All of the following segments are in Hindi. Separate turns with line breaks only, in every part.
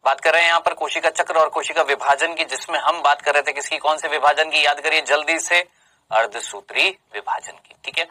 बात कर रहे हैं यहाँ पर कोशिका चक्र और कोशिका विभाजन की, जिसमें हम बात कर रहे थे किसकी, कौन से विभाजन की, याद करिए जल्दी से, अर्धसूत्री विभाजन की। ठीक है,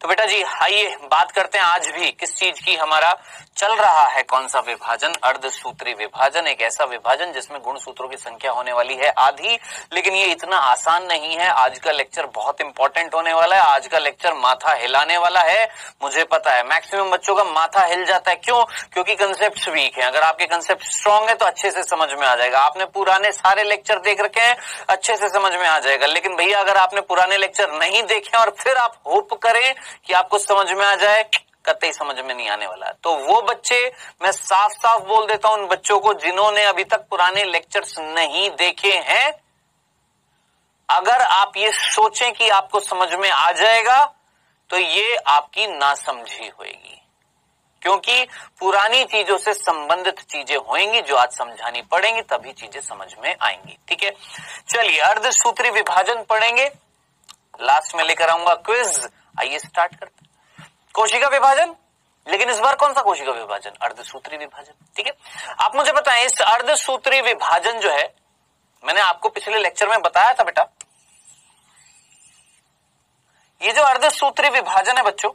तो बेटा जी आइए बात करते हैं आज भी किस चीज की, हमारा चल रहा है कौन सा विभाजन, अर्धसूत्री विभाजन। एक ऐसा विभाजन जिसमें गुणसूत्रों की संख्या होने वाली है आधी, लेकिन ये इतना आसान नहीं है। आज का लेक्चर बहुत इंपॉर्टेंट होने वाला है, आज का लेक्चर माथा हिलाने वाला है। मुझे पता है मैक्सिमम बच्चों का माथा हिल जाता है, क्यों? क्योंकि कंसेप्ट वीक है। अगर आपके कंसेप्ट स्ट्रांग है तो अच्छे से समझ में आ जाएगा। आपने पुराने सारे लेक्चर देख रखे हैं, अच्छे से समझ में आ जाएगा। लेकिन भैया अगर आपने पुराने लेक्चर नहीं देखे और फिर आप होप करें कि आपको समझ में आ जाए, कतई समझ में नहीं आने वाला। तो वो बच्चे, मैं साफ साफ बोल देता हूं उन बच्चों को जिन्होंने अभी तक पुराने लेक्चर्स नहीं देखे हैं, अगर आप ये सोचें कि आपको समझ में आ जाएगा तो ये आपकी नासमझी होगी, क्योंकि पुरानी चीजों से संबंधित चीजें होंगी जो आज समझानी पड़ेंगी, तभी चीजें समझ में आएंगी। ठीक है, चलिए अर्धसूत्री विभाजन पढ़ेंगे, लास्ट में लेकर आऊंगा क्विज। आइए स्टार्ट करते हैं। कोशिका विभाजन, लेकिन इस बार कौन सा कोशिका विभाजन, अर्धसूत्री विभाजन। ठीक है, आप मुझे बताएं इस अर्धसूत्री विभाजन जो है, मैंने आपको पिछले लेक्चर में बताया था बेटा, ये जो अर्धसूत्री विभाजन है बच्चों,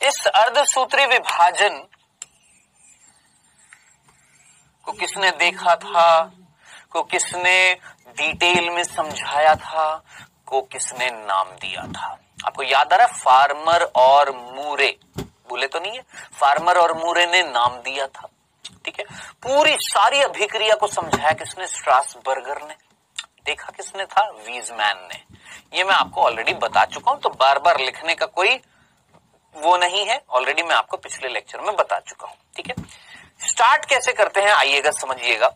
इस अर्धसूत्री विभाजन को किसने देखा था, को किसने डिटेल में समझाया था, को किसने नाम दिया था? आपको याद आ रहा है, फार्मर और मूरे, बोले तो नहीं है, फार्मर और मूरे ने नाम दिया था। ठीक है, पूरी सारी अभिक्रिया को समझाया किसने, स्ट्रासबर्गर ने। देखा किसने था, वीजमैन ने। ये मैं आपको ऑलरेडी बता चुका हूं, तो बार बार लिखने का कोई वो नहीं है, ऑलरेडी मैं आपको पिछले लेक्चर में बता चुका हूं। ठीक है, स्टार्ट कैसे करते हैं आइएगा समझिएगा।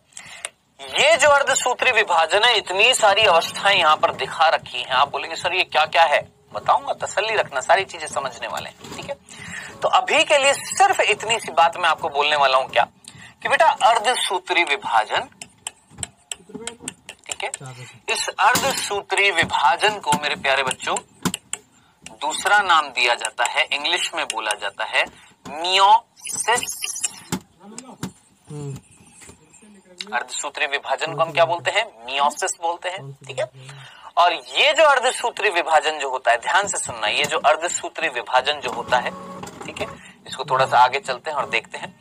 ये जो अर्धसूत्री विभाजन है, इतनी सारी अवस्थाएं यहां पर दिखा रखी हैं। आप बोलेंगे सर ये क्या क्या है, बताऊंगा, तसल्ली रखना, सारी चीजें समझने वाले हैं। ठीक है, तो अभी के लिए सिर्फ इतनी सी बात मैं आपको बोलने वाला हूं, क्या कि बेटा अर्धसूत्री विभाजन, ठीक है, इस अर्धसूत्री विभाजन को मेरे प्यारे बच्चों दूसरा नाम दिया जाता है, इंग्लिश में बोला जाता है मियोसिस। अर्धसूत्री विभाजन को हम क्या बोलते हैं, मियोसिस बोलते हैं। ठीक है, और ये जो अर्धसूत्री विभाजन जो होता है, ध्यान से सुनना, ये जो अर्धसूत्री विभाजन जो होता है, ठीक है, इसको थोड़ा सा आगे चलते हैं और देखते हैं।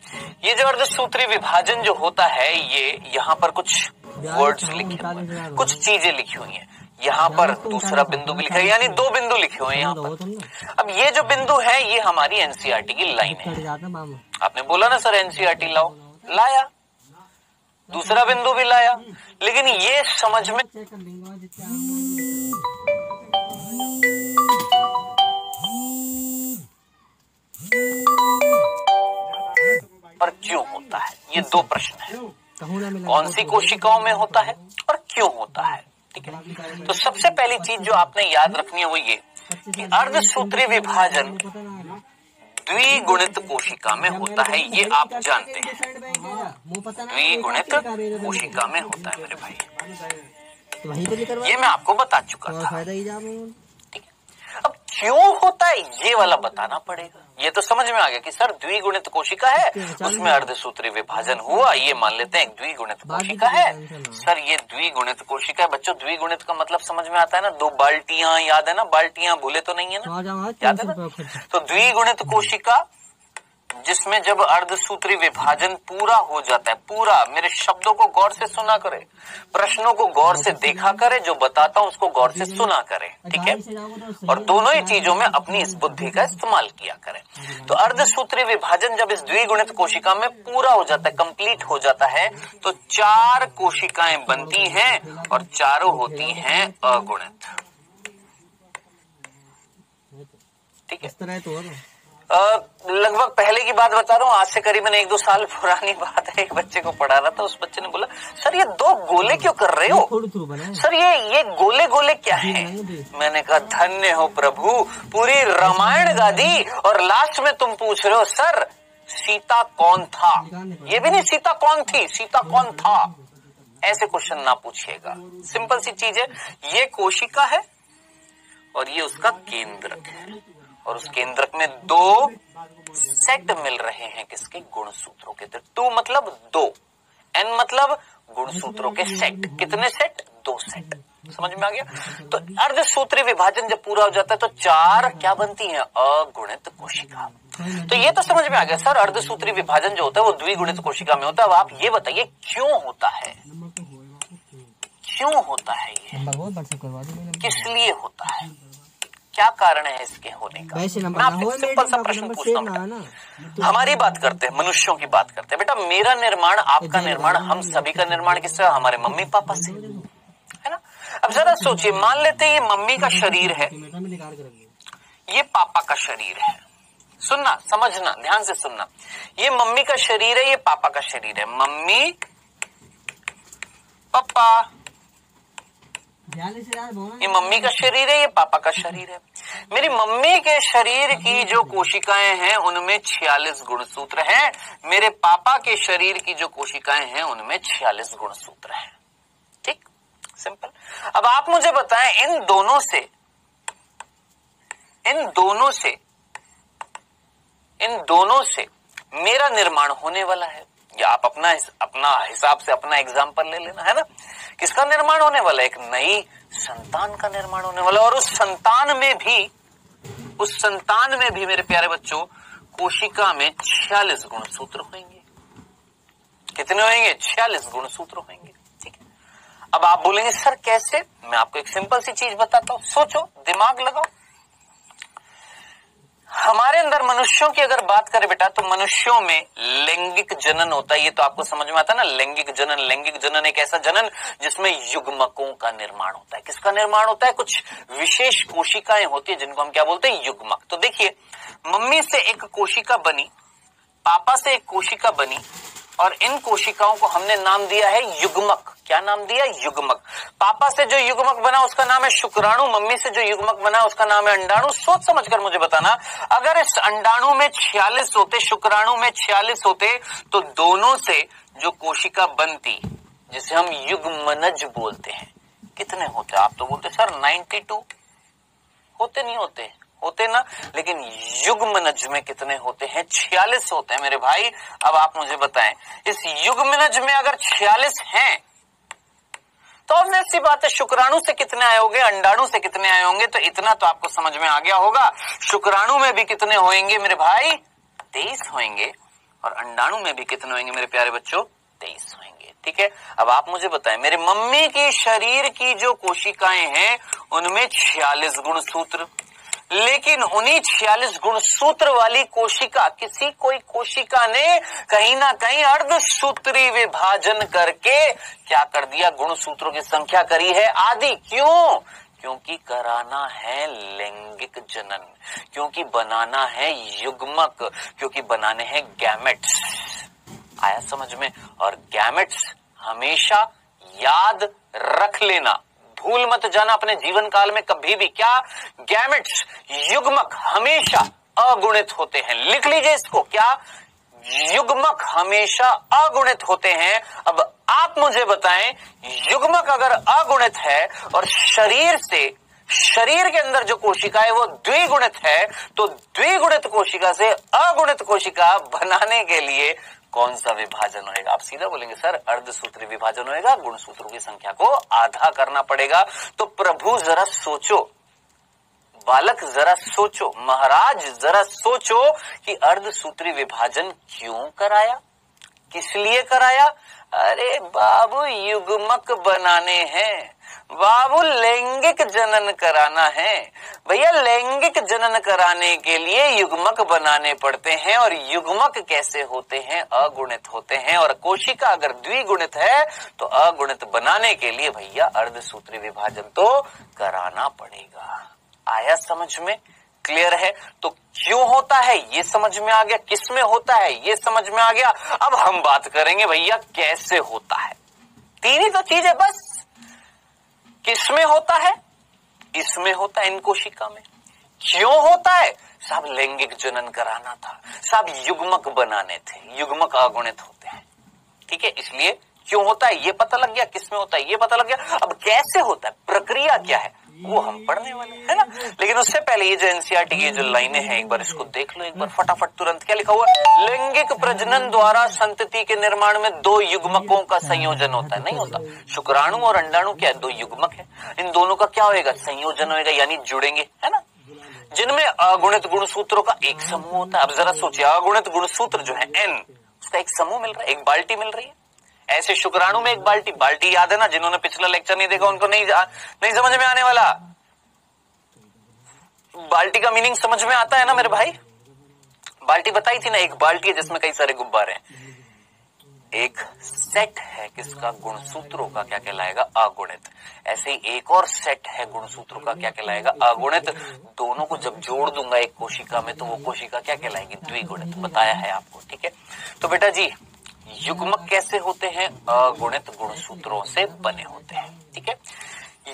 ये जो अर्धसूत्री विभाजन जो होता है, ये यहाँ पर कुछ वर्ड्स लिखे हुए हैं, कुछ चीजें लिखी हुई हैं। यहाँ पर दूसरा बिंदु भी लिखा है, यानी 2 बिंदु लिखे हुए हैं यहाँ पर। अब ये जो बिंदु है, ये हमारी एनसीईआरटी की लाइन है। आपने बोला ना सर एनसीईआरटी लाओ, लाया, दूसरा बिंदु भी लाया, लेकिन ये समझ में पर क्यों होता है, ये 2 प्रश्न है। कौन सी कोशिकाओं में होता है और क्यों होता है? ठीक है, तो सबसे पहली चीज जो आपने याद रखनी है वो ये कि अर्धसूत्री विभाजन द्विगुणित कोशिका में होता है, ये आप जानते हैं, द्विगुणित कोशिका में होता है मेरे भाई, ये मैं आपको बता चुका था। ठीक है, अब क्यों होता है ये वाला बताना पड़ेगा। ये तो समझ में आ गया कि सर द्विगुणित कोशिका है, उसमें अर्धसूत्री विभाजन हुआ, ये मान लेते हैं एक द्विगुणित कोशिका है। सर ये द्विगुणित कोशिका है बच्चों, द्विगुणित का मतलब समझ में आता है ना, 2 बाल्टियां, याद है ना, बाल्टियां भूले तो नहीं है ना, याद है ना। तो द्विगुणित कोशिका जिसमें जब अर्धसूत्री विभाजन पूरा हो जाता है, पूरा, मेरे शब्दों को गौर से सुना करे, प्रश्नों को गौर से देखा करे, जो बताता हूं उसको गौर से सुना करे। ठीक है, और दोनों ही चीजों में अपनी इस बुद्धि का इस्तेमाल किया करें। तो अर्धसूत्री विभाजन जब इस द्विगुणित कोशिका में पूरा हो जाता है, कंप्लीट हो जाता है, तो 4 कोशिकाएं बनती हैं और चारों होती हैं अगुणित। ठीक है, लगभग पहले की बात बता रहा हूँ, आज से करीबन 1-2 साल पुरानी बात है। एक बच्चे को पढ़ा रहा था, उस बच्चे ने बोला सर ये 2 गोले क्यों कर रहे हो, सर ये गोले गोले क्या हैं? मैंने कहा धन्य हो प्रभु, पूरी रामायण गा दी और लास्ट में तुम पूछ रहे हो सर सीता कौन था। ये भी नहीं सीता कौन थी, सीता कौन था, ऐसे क्वेश्चन ना पूछिएगा। सिंपल सी चीज है, ये कोशिका है और ये उसका केंद्रक है, और उस केंद्रक में 2 सेट मिल रहे हैं किसके, गुणसूत्रों के। 2 मतलब 2, मतलब गुणसूत्रों के सेट। कितने सेट? 2 सेट। समझ में आ गया? तो अर्धसूत्री विभाजन जब पूरा हो जाता है तो 4 क्या बनती हैं? अगुणित कोशिका। तो ये तो समझ में आ गया सर, अर्धसूत्री विभाजन जो होता है वो द्विगुणित कोशिका में होता है। अब आप ये बताइए क्यों होता है? क्यों होता है ये? किस लिए होता है? क्या कारण है इसके होने का? मैं आपसे सिंपल सा प्रश्न पूछता हूँ। हमारी बात करते हैं, मनुष्यों की बात करते हैं। बेटा मेरा निर्माण, आपका निर्माण, हम सभी का निर्माण किससे? हमारे मम्मी पापा से, है ना? अब जरा सोचिए, मान लेते हैं ये मम्मी का शरीर है, ये पापा का शरीर है। सुनना, समझना, ध्यान से सुनना। ये मम्मी का शरीर है, ये पापा का शरीर है। मम्मी पापा, ये मम्मी का शरीर है, ये पापा का शरीर है। मेरी मम्मी के शरीर की जो कोशिकाएं हैं उनमें 46 गुणसूत्र हैं। मेरे पापा के शरीर की जो कोशिकाएं हैं उनमें 46 गुणसूत्र हैं। ठीक, सिंपल। अब आप मुझे बताएं, इन दोनों से मेरा निर्माण होने वाला है। या आप अपना हिसाब से अपना एग्जाम्पल ले लेना, है ना? किसका निर्माण होने वाला है? एक नई संतान का निर्माण होने वाला। और उस संतान में भी मेरे प्यारे बच्चों, कोशिका में 46 गुणसूत्र होंगे। कितने होंगे? 46 गुणसूत्र होंगे। ठीक है। अब आप बोलेंगे सर कैसे? मैं आपको एक सिंपल सी चीज बताता हूं, सोचो, दिमाग लगाओ। हमारे अंदर मनुष्यों की अगर बात करें बेटा, तो मनुष्यों में लैंगिक जनन होता है। ये तो आपको समझ में आता है ना, लैंगिक जनन एक ऐसा जनन जिसमें युग्मकों का निर्माण होता है। किसका निर्माण होता है? कुछ विशेष कोशिकाएं होती है जिनको हम क्या बोलते हैं? युग्मक। तो देखिए, मम्मी से एक कोशिका बनी, पापा से एक कोशिका बनी, और इन कोशिकाओं को हमने नाम दिया है युग्मक। क्या नाम दिया? युग्मक। पापा से जो युग्मक बना उसका नाम है शुक्राणु, मम्मी से जो युग्मक बना उसका नाम है अंडाणु। सोच समझकर मुझे बताना, अगर इस अंडाणु में 46 होते, शुक्राणु में 46 होते, तो दोनों से जो कोशिका बनती, जिसे हम युग्मनज बोलते हैं, कितने होते? आप तो बोलते सर 92 होते, नहीं होते? होते ना, लेकिन युग्मनज में कितने होते हैं? 46 होते हैं मेरे भाई। अब आप मुझे बताएं, इस युग्मनज में अगर 46 हैं तो ऑब्वियस सी बात है, शुक्राणु से कितने आए होंगे, अंडाणु से कितने आए होंगे? तो इतना तो आपको समझ में आ गया होगा। शुक्राणु में भी कितने होंगे मेरे भाई? 23 होंगे। और अंडाणु में भी कितने होंगे मेरे प्यारे बच्चों? 23 होंगे। ठीक है। अब आप मुझे बताएं, मेरे मम्मी के शरीर की जो कोशिकाएं हैं उनमें 46 गुणसूत्र, लेकिन उन्हीं 46 गुणसूत्र वाली कोशिका, कोई कोशिका ने कहीं ना कहीं अर्धसूत्री विभाजन करके क्या कर दिया? गुणसूत्रों की संख्या करी है आधी। क्यों? क्योंकि कराना है लैंगिक जनन, क्योंकि बनाना है युग्मक, क्योंकि बनाने हैं गैमेट्स। आया समझ में? और गैमेट्स हमेशा याद रख लेना, भूल मत जाना अपने जीवन काल में कभी भी। क्या? गैमेट्स, युग्मक हमेशा अगुणित होते हैं। लिख लीजिए इसको, क्या? युग्मक हमेशा अगुणित होते हैं। अब आप मुझे बताएं, युग्मक अगर अगुणित है और शरीर के अंदर जो कोशिका है वो द्विगुणित है, तो द्विगुणित कोशिका से अगुणित कोशिका बनाने के लिए कौन सा विभाजन होएगा? आप सीधा बोलेंगे सर अर्धसूत्री विभाजन होएगा, गुणसूत्रों की संख्या को आधा करना पड़ेगा। तो प्रभु जरा सोचो, बालक जरा सोचो, महाराज जरा सोचो कि अर्धसूत्री विभाजन क्यों कराया, किस लिए कराया? अरे बाबू युग्मक बनाने हैं, बाबू लैंगिक जनन कराना है। भैया लैंगिक जनन कराने के लिए युग्मक बनाने पड़ते हैं, और युग्मक कैसे होते हैं? अगुणित होते हैं। और कोशिका अगर द्विगुणित है तो अगुणित बनाने के लिए भैया अर्धसूत्री विभाजन तो कराना पड़ेगा। आया समझ में? क्लियर है? तो क्यों होता है ये समझ में आ गया, किस में होता है ये समझ में आ गया। अब हम बात करेंगे भैया कैसे होता है। 3 ही तो चीज है बस। किसमें होता है? इसमें होता है, इन कोशिका में। क्यों होता है? साहब लैंगिक जनन कराना था, साहब युग्मक बनाने थे, युग्मक अगुणित होते हैं। ठीक है, इसलिए क्यों होता है ये पता लग गया, किसमें होता है ये पता लग गया। अब कैसे होता है, प्रक्रिया क्या है, वो हम पढ़ने वाले है ना। लेकिन उससे पहले ये जो एनसीईआरटी की जो लाइनें हैं एक बार इसको देख लो एक बार फटाफट तुरंत। क्या लिखा हुआ है? लैंगिक प्रजनन द्वारा संतति के निर्माण में दो युग्मकों का संयोजन होता है। नहीं होता, शुक्राणु और अंडाणु क्या है? दो युग्मक है। इन दोनों का क्या होएगा? संयोजन होएगा, यानी जुड़ेंगे, है ना, जिनमें अगुणित गुणसूत्रों का एक समूह होता है। अब जरा सोचिए, अगुणित गुणसूत्र जो है N, उसका एक समूह मिल रहा है, एक बाल्टी मिल रही है। ऐसे शुक्राणु में एक बाल्टी, बाल्टी याद है ना, जिन्होंने पिछला लेक्चर नहीं देखा उनको नहीं समझ में आने वाला। बाल्टी का मीनिंग समझ में आता है ना मेरे भाई? बाल्टी बताई थी ना, एक बाल्टी है जिसमें कई सारे गुब्बारे हैं। एक सेट है किसका? गुणसूत्रों का, क्या कहलाएगा? अगुणित। ऐसे ही एक और सेट है गुणसूत्रों का, क्या कहलाएगा? अगुणित। दोनों को जब जोड़ दूंगा एक कोशिका में तो वो कोशिका क्या कहलाएगी? द्विगुणित। बताया है आपको, ठीक है। तो बेटा जी, युग्मक कैसे होते हैं? अगुणित गुणसूत्रों से बने होते हैं, ठीक है।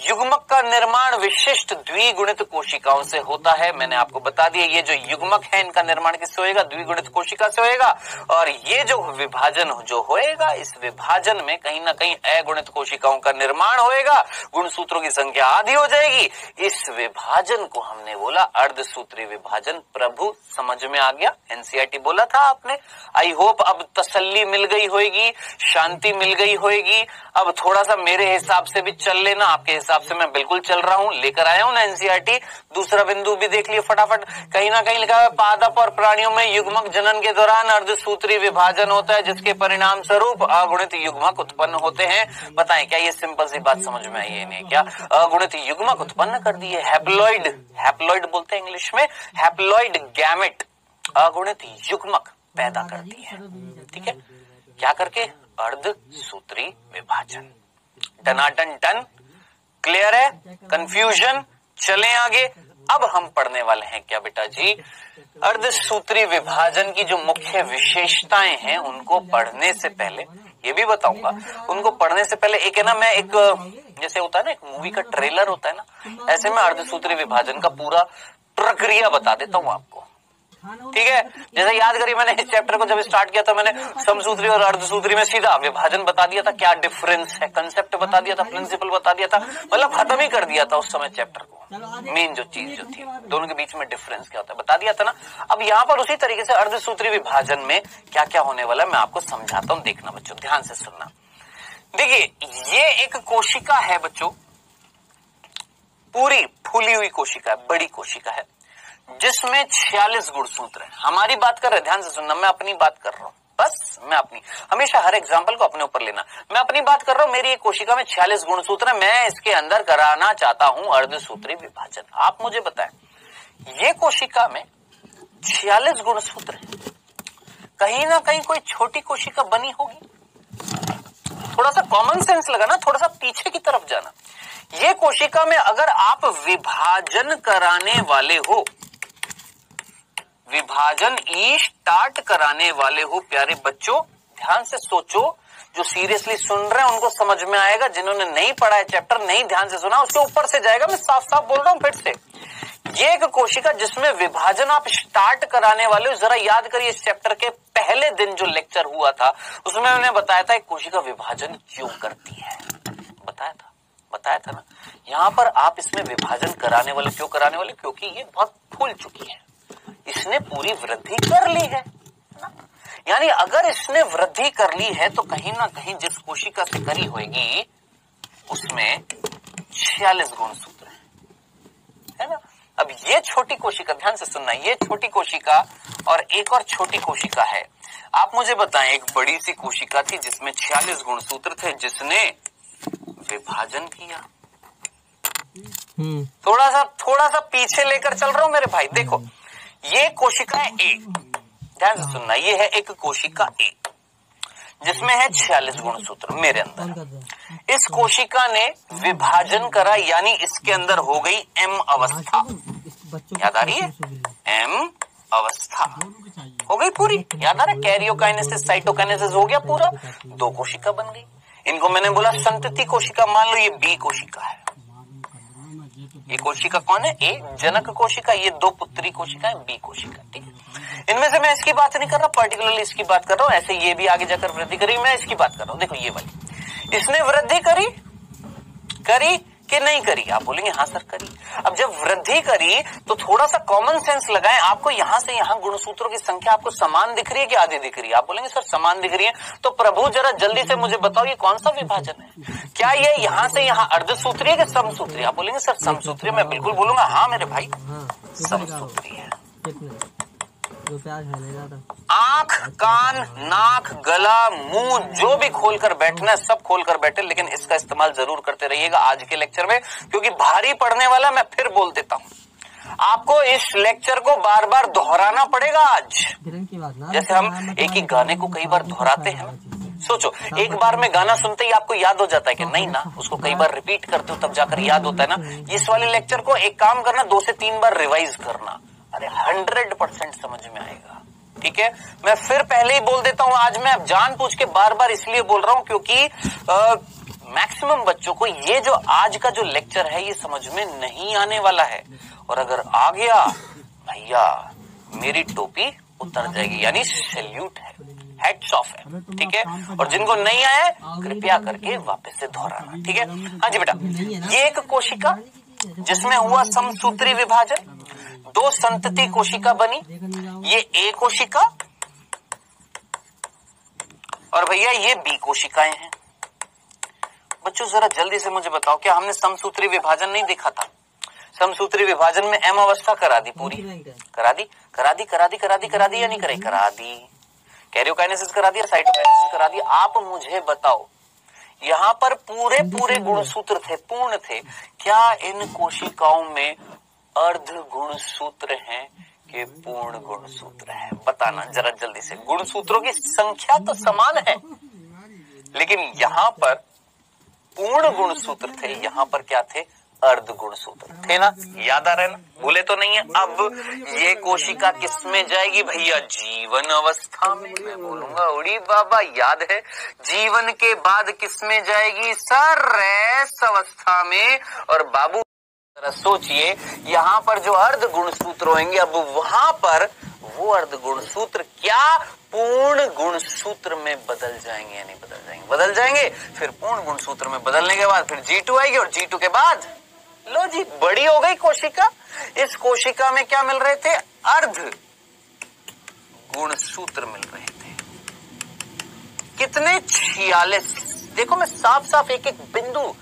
युग्मक का निर्माण विशिष्ट द्विगुणित कोशिकाओं से होता है। मैंने आपको बता दिया, ये जो युग्मक है इनका निर्माण किससे होएगा? द्विगुणित कोशिका से होएगा। और ये जो विभाजन जो होएगा, इस विभाजन में कहीं ना कहीं अगुणित कोशिकाओं का निर्माण होएगा, गुणसूत्रों की संख्या आधी हो जाएगी। इस विभाजन को हमने बोला अर्धसूत्री विभाजन। प्रभु समझ में आ गया? एनसीईआरटी बोला था आपने। आई होप अब तसल्ली मिल गई होगी, शांति मिल गई होगी। अब थोड़ा सा मेरे हिसाब से भी चल लेना, आपके हिसाब से मैं बिल्कुल चल रहा हूं, लेकर आया हूं ना एनसीईआरटी। दूसरा बिंदु भी देख लिए फटाफट। कहीं ना कहीं लिखा है पादप और प्राणियों में युग्मक जनन के दौरान अर्धसूत्री विभाजन होता है, जिसके परिणाम स्वरूप अगुणित युग्मक उत्पन्न होते हैं। बताएं क्या ये सिंपल सी बात समझ में आई है? नहीं क्या अगुणित युग्मक उत्पन्न कर दिए? हैप्लॉइड, हैप्लॉइड बोलते हैं इंग्लिश में, हैप्लॉइड गैमेट अगुणित युग्मक पैदा करती है, ठीक है। क्या करके? अर्धसूत्री विभाजन। टनाटन टन, क्लियर है? कंफ्यूजन? चलें आगे। अब हम पढ़ने वाले हैं क्या बेटा जी? अर्धसूत्री विभाजन की जो मुख्य विशेषताएं हैं उनको पढ़ने से पहले ये भी बताऊंगा, उनको पढ़ने से पहले एक है ना, मैं एक जैसे होता है ना एक मूवी का ट्रेलर होता है ना, ऐसे मैं अर्धसूत्री विभाजन का पूरा प्रक्रिया बता देता हूँ आपको, ठीक है। जैसे याद करिए, मैंने इस चैप्टर को जब स्टार्ट किया था, मैंने समसूत्री और अर्धसूत्री में सीधा विभाजन बता दिया था, क्या डिफरेंस है, कंसेप्ट बता दिया था, प्रिंसिपल बता दिया था, मतलब खत्म ही कर दिया था उस समय चैप्टर को। मेन जो चीज जो थी दोनों के बीच में डिफरेंस क्या होता है बता दिया था ना। अब यहाँ पर उसी तरीके से अर्धसूत्री विभाजन में क्या क्या होने वाला है मैं आपको समझाता हूँ। देखना बच्चों, ध्यान से सुनना। देखिए, ये एक कोशिका है बच्चों, पूरी फूली हुई कोशिका है, बड़ी कोशिका है, जिसमें 46 गुणसूत्र है। हमारी बात कर रहे हैं, ध्यान से सुनना, मैं अपनी बात कर रहा हूं, बस मैं अपनी, हमेशा हर एग्जाम्पल को अपने ऊपर लेना। मैं अपनी बात कर रहा हूं, मेरी एक कोशिका में 46 गुणसूत्र है, मैं इसके अंदर कराना चाहता हूं अर्धसूत्री विभाजन। आप मुझे बताएं, ये कोशिका में 46 गुणसूत्र है, कहीं ना कहीं कोई छोटी कोशिका बनी होगी। थोड़ा सा कॉमन सेंस लगाना, थोड़ा सा पीछे की तरफ जाना। ये कोशिका में अगर आप विभाजन कराने वाले हो, विभाजन स्टार्ट कराने वाले हो प्यारे बच्चों, ध्यान से सोचो, जो सीरियसली सुन रहे हैं उनको समझ में आएगा, जिन्होंने नहीं पढ़ा है चैप्टर, नहीं ध्यान से सुना, उसके ऊपर से जाएगा। मैं साफ साफ बोल रहा हूं फिर से, ये एक कोशिका जिसमें विभाजन आप स्टार्ट कराने वाले हो। जरा याद करिए, इस चैप्टर के पहले दिन जो लेक्चर हुआ था उसमें मैंने बताया था एक कोशिका विभाजन क्यों करती है, बताया था ना। यहाँ पर आप इसमें विभाजन कराने वाले, क्यों कराने वाले? क्योंकि ये बहुत फूल चुकी है, इसने पूरी वृद्धि कर ली है ना? यानी अगर इसने वृद्धि कर ली है तो कहीं ना कहीं जिस कोशिका से करी होगी उसमें 46 गुणसूत्र है ना। अब ये छोटी कोशिका, ध्यान से सुनना, ये छोटी कोशिका और एक और छोटी कोशिका है। आप मुझे बताएं, एक बड़ी सी कोशिका थी जिसमें 46 गुणसूत्र थे, जिसने विभाजन किया। थोड़ा सा पीछे लेकर चल रहा हूं मेरे भाई। देखो, ये कोशिका है ए, ध्यान से सुनना, ये है एक कोशिका ए जिसमें है 46 गुणसूत्र मेरे अंदर। इस कोशिका ने विभाजन करा, यानी इसके अंदर हो गई एम अवस्था। याद आ रही है? एम अवस्था हो गई पूरी, याद आ रहा है? कैरियोकाइनेसिस, साइटोकाइनेसिस हो गया पूरा, 2 कोशिका बन गई। इनको मैंने बोला संतति कोशिका। मान लो ये बी कोशिका है, ये कोशिका कौन है? ए, जनक कोशिका। ये 2 पुत्री कोशिका है, बी कोशिका, ठीक है। इनमें से मैं इसकी बात नहीं कर रहा, पर्टिकुलरली इसकी बात कर रहा हूं। ऐसे ये भी आगे जाकर वृद्धि करी, मैं इसकी बात कर रहा हूं। देखो ये वाली, इसने वृद्धि करी कि नहीं करी? आप बोलेंगे हाँ सर करी। अब जब वृद्धि करी तो थोड़ा सा कॉमन सेंस लगाएं, आपको यहां से यहां गुणसूत्रों की संख्या आपको समान दिख रही है कि आधी दिख रही है? आप बोलेंगे सर समान दिख रही है। तो प्रभु जरा जल्दी से मुझे बताओ ये कौन सा विभाजन है? क्या ये यहां से यहां अर्धसूत्री है कि समसूत्री? आप बोलेंगे सर समसूत्री। मैं बिल्कुल बोलूंगा हाँ मेरे भाई समसूत्री है। आंख, कान, नाक, गला, मुंह जो भी खोलकर बैठना है सब खोलकर बैठे, लेकिन इसका इस्तेमाल जरूर करते रहिएगा आज के लेक्चर में, क्योंकि भारी पड़ने वाला। मैं फिर बोल देता हूं, आपको इस लेक्चर को बार बार दोहराना पड़ेगा आज। जैसे हम एक ही गाने को कई बार दोहराते हैं ना, सोचो एक बार में गाना सुनते ही आपको याद हो जाता है कि नहीं ना, उसको कई बार रिपीट करते हो तब जाकर याद होता है ना। इस वाले लेक्चर को एक काम करना, 2 से 3 बार रिवाइज करना, अरे 100% समझ में आएगा। ठीक है, मैं फिर पहले ही बोल देता हूं, आज मैं अब जानबूझ के बार बार इसलिए बोल रहा हूं क्योंकि मैक्सिमम बच्चों को ये जो आज का जो लेक्चर है ये समझ में नहीं आने वाला है, और अगर आ गया भैया मेरी टोपी उतर जाएगी, यानी सैल्यूट है, हैट्स ऑफ है। ठीक है, और जिनको नहीं आया कृपया करके वापस से दोहराना। ठीक है, हाँ जी बेटा, ये एक कोशिका जिसमें हुआ समसूत्री विभाजन, 2 संतति कोशिका बनी, ये ए कोशिका और भैया ये बी कोशिकाएं हैं। बच्चों जरा जल्दी से मुझे बताओ, क्या हमने समसूत्री विभाजन नहीं देखा था? समसूत्री विभाजन में एम अवस्था करा दी पूरी, करा दी या नहीं कराई? करा दी। कैरियोकाइनेसिस करा दिया, साइटोकाइनेसिस करा दिया। आप मुझे बताओ, यहाँ पर पूरे गुणसूत्र थे, पूर्ण थे, क्या इन कोशिकाओं में अर्ध गुणसूत्र हैं कि पूर्ण गुणसूत्र है? बताना जरा जल्दी से। गुणसूत्रों की संख्या तो समान है, लेकिन यहाँ पर पूर्ण गुणसूत्र थे, यहाँ पर क्या थे? अर्ध गुणसूत्र थे ना, याद आ रहा है ना, भूले तो नहीं है। अब ये कोशिका किस में जाएगी भैया? जीवन अवस्था में। मैं बोलूंगा उड़ी बाबा, याद है? जीवन के बाद किस में जाएगी? सर रेस अवस्था में। और बाबू सोचिए, यहाँ पर जो अर्ध गुणसूत्र होंगे, अब वहां पर वो अर्ध गुणसूत्र क्या पूर्ण गुणसूत्र में बदल जाएंगे या नहीं बदल जाएंगे? बदल जाएंगे। फिर पूर्ण गुणसूत्र में बदलने के बाद फिर G2 आएगी, और G2 के बाद लो जी बड़ी हो गई कोशिका। इस कोशिका में क्या मिल रहे थे? अर्ध गुणसूत्र मिल रहे थे। कितने? 46। देखो मैं साफ साफ एक एक बिंदु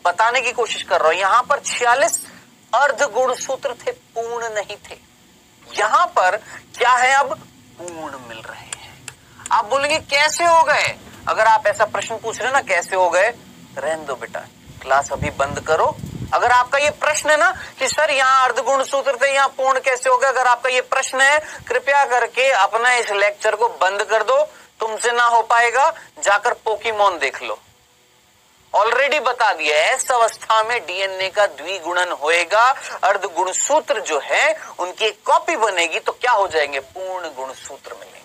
बताने की कोशिश कर रहा हूं। यहां पर 46 अर्ध गुणसूत्र थे, पूर्ण नहीं थे। यहां पर क्या है? अब पूर्ण मिल रहे हैं। आप बोलेंगे कैसे हो गए? अगर आप ऐसा प्रश्न पूछ रहे ना कैसे हो गए, रहने दो बेटा, क्लास अभी बंद करो। अगर आपका ये प्रश्न है ना कि सर यहाँ अर्ध गुणसूत्र थे, यहाँ पूर्ण कैसे हो गए, अगर आपका ये प्रश्न है, कृपया करके अपना इस लेक्चर को बंद कर दो। तुमसे ना हो पाएगा, जाकर पोकेमॉन देख लो। ऑलरेडी बता दिया है, इस अवस्था में डीएनए का द्विगुणन होएगा, अर्ध गुणसूत्र जो है उनकी एक कॉपी बनेगी, तो क्या हो जाएंगे? पूर्ण गुणसूत्र मिलेंगे।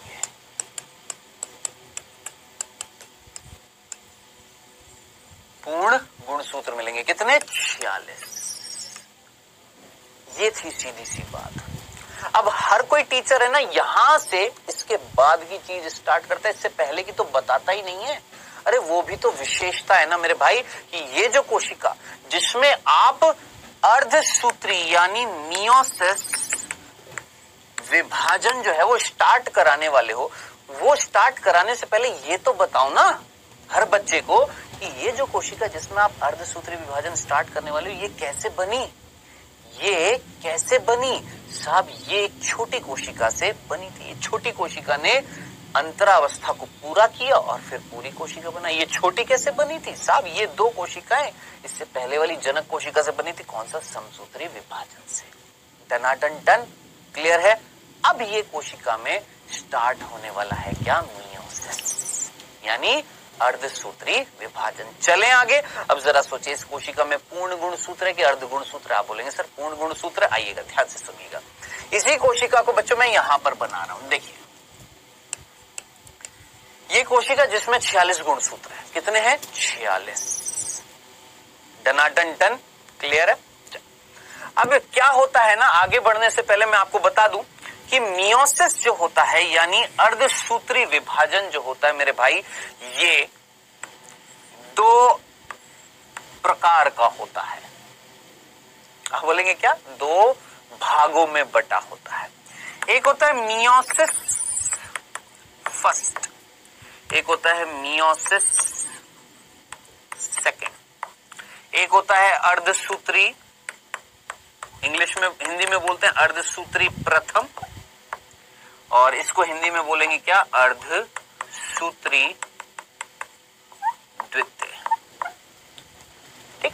पूर्ण गुणसूत्र मिलेंगे। कितने? 46। ये थी सीधी सी बात। अब हर कोई टीचर है ना, यहां से इसके बाद की चीज स्टार्ट करता है, इससे पहले की तो बताता ही नहीं है। अरे वो भी तो विशेषता है ना मेरे भाई, कि ये जो कोशिका जिसमें आप अर्धसूत्री यानी मियोसिस विभाजन जो है वो स्टार्ट कराने वाले हो, वो स्टार्ट कराने से पहले ये तो बताओ ना हर बच्चे को कि ये जो कोशिका जिसमें आप अर्धसूत्री विभाजन स्टार्ट करने वाले हो, ये कैसे बनी? ये कैसे बनी? साहब ये एक छोटी कोशिका से बनी थी। ये छोटी कोशिका ने अंतरावस्था को पूरा किया और फिर पूरी कोशिका बनाई। ये छोटी कैसे बनी थी? साहब ये 2 कोशिकाएं इससे पहले वाली जनक कोशिका से बनी थी। कौन सा? समसूत्री विभाजन से। टनाटन टन, क्लियर है? अब ये कोशिका में स्टार्ट होने वाला है क्या? मियोसिस, यानी अर्धसूत्री विभाजन। चलें आगे। अब जरा सोचिए, इस कोशिका में पूर्ण गुणसूत्र है कि अर्ध गुणसूत्र? आप बोलेंगे सर पूर्ण गुणसूत्र। आइएगा ध्यान से सुनिएगा। इसी कोशिका को बच्चों मैं यहां पर बना रहा हूं। देखिए ये कोशिका जिसमें 46 गुणसूत्र है। कितने हैं? 46। डनाटन टन, क्लियर है? अब क्या होता है ना, आगे बढ़ने से पहले मैं आपको बता दूं कि मियोसिस जो होता है यानी अर्धसूत्री विभाजन जो होता है मेरे भाई, ये 2 प्रकार का होता है। बोलेंगे क्या, दो भागों में बटा होता है। एक होता है मियोसिस फर्स्ट, एक होता है मियोसिस सेकेंड, एक होता है अर्धसूत्री, इंग्लिश में हिंदी में बोलते हैं अर्धसूत्री प्रथम, और इसको हिंदी में बोलेंगे क्या, अर्धसूत्री द्वितीय। ठीक,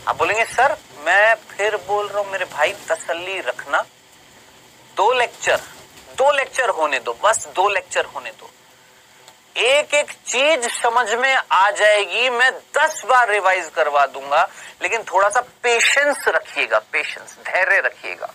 आप बोलेंगे सर मैं फिर बोल रहा हूं, मेरे भाई तसल्ली रखना, दो लेक्चर होने दो, बस 2 लेक्चर होने दो, एक एक चीज समझ में आ जाएगी, मैं 10 बार रिवाइज करवा दूंगा, लेकिन थोड़ा सा पेशेंस रखिएगा, पेशेंस, धैर्य रखिएगा।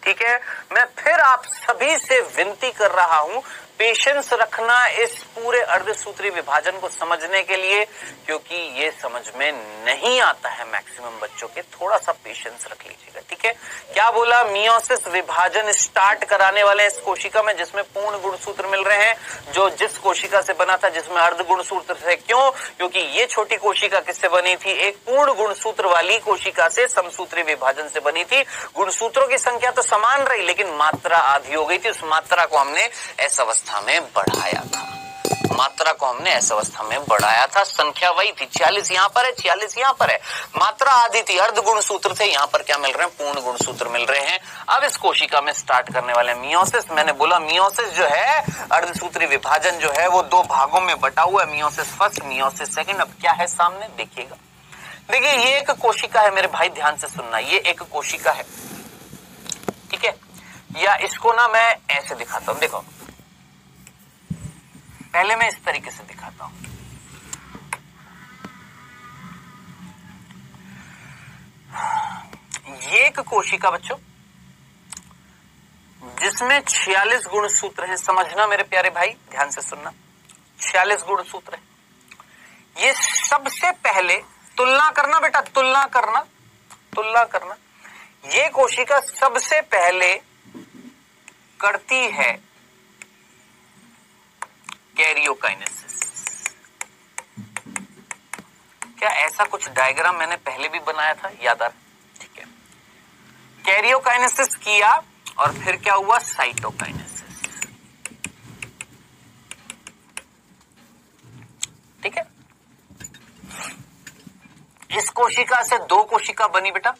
ठीक है, मैं फिर आप सभी से विनती कर रहा हूं, पेशेंस रखना इस पूरे अर्धसूत्री विभाजन को समझने के लिए, क्योंकि ये समझ में नहीं आता है मैक्सिमम बच्चों के, थोड़ा सा पेशेंस रख लीजिएगा। ठीक है, क्या बोला, मियोसिस विभाजन स्टार्ट कराने वाले हैं इस कोशिका में जिसमें पूर्ण गुणसूत्र मिल रहे हैं, जो जिस कोशिका से बना था जिसमें अर्ध गुणसूत्र थे। क्यों, क्योंकि ये छोटी कोशिका किससे बनी थी, एक पूर्ण गुणसूत्र वाली कोशिका से, समसूत्री विभाजन से बनी थी। गुणसूत्रों की संख्या तो समान रही, लेकिन मात्रा आधी हो गई थी, उस मात्रा को हमने ऐसा में बढ़ाया था, मात्रा को हमने ऐसा अवस्था में बढ़ाया था। संख्या वही थी, 46 यहां पर है, 46 यहां पर है, मात्रा आधी थी, अर्ध गुणसूत्र थे, यहां पर क्या मिल रहे हैं, पूर्ण गुणसूत्र मिल रहे हैं। अब इस कोशिका में स्टार्ट करने वाले मियोसिस, मैंने बोला मियोसिस जो है, अर्धसूत्री विभाजन जो है वो 2 भागों में बटा हुआ है, मियोसिस फर्स्ट, मियोसिस सेकंड। अब क्या है सामने देखिएगा, देखिए ये एक कोशिका है मेरे भाई, ध्यान से सुनना, ये एक कोशिका है। ठीक है, या इसको ना मैं ऐसे दिखाता हूं, देखो पहले मैं इस तरीके से दिखाता हूं, ये एक कोशिका बच्चों जिसमें 46 गुणसूत्र हैं, समझना मेरे प्यारे भाई, ध्यान से सुनना, 46 गुणसूत्र है। ये सबसे पहले तुलना करना बेटा, तुलना करना, ये कोशिका सबसे पहले करती है कैरियोकाइनेसिस। क्या ऐसा कुछ डायग्राम मैंने पहले भी बनाया था, याद आ? ठीक है, कैरियोकाइनेसिस किया और फिर क्या हुआ, साइटोकाइनेसिस। ठीक है, इस कोशिका से 2 कोशिका बनी बेटा,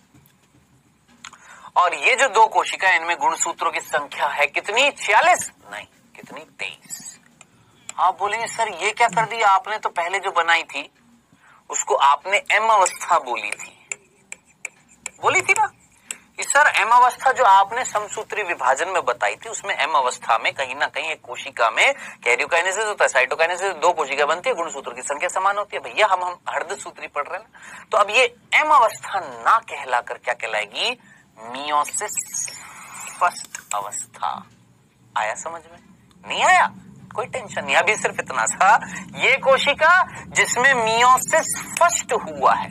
और ये जो 2 कोशिका है इनमें गुणसूत्रों की संख्या है कितनी, 46 नहीं, कितनी, 23। आप बोलेंगे सर ये क्या कर दिया आपने, तो पहले जो बनाई थी उसको आपने एम अवस्था बोली थी ना, कि सर एम अवस्था जो आपने समसूत्री विभाजन में बताई थी, उसमें एम अवस्था में कहीं ना कहीं एक कोशिका में कैरियोकाइनेसिस होता है, साइटोकाइनेसिस, 2 कोशिका बनती है, गुणसूत्र की संख्या समान होती है। भैया हम अर्धसूत्री पढ़ रहे हैं ना, तो अब ये एम अवस्था ना कहलाकर क्या कहलाएगी, मियोसिस फर्स्ट अवस्था। आया समझ में, नहीं आया, कोई टेंशन नहीं, अभी सिर्फ इतना सा, ये कोशिका जिसमें मियोसिस फर्स्ट हुआ है,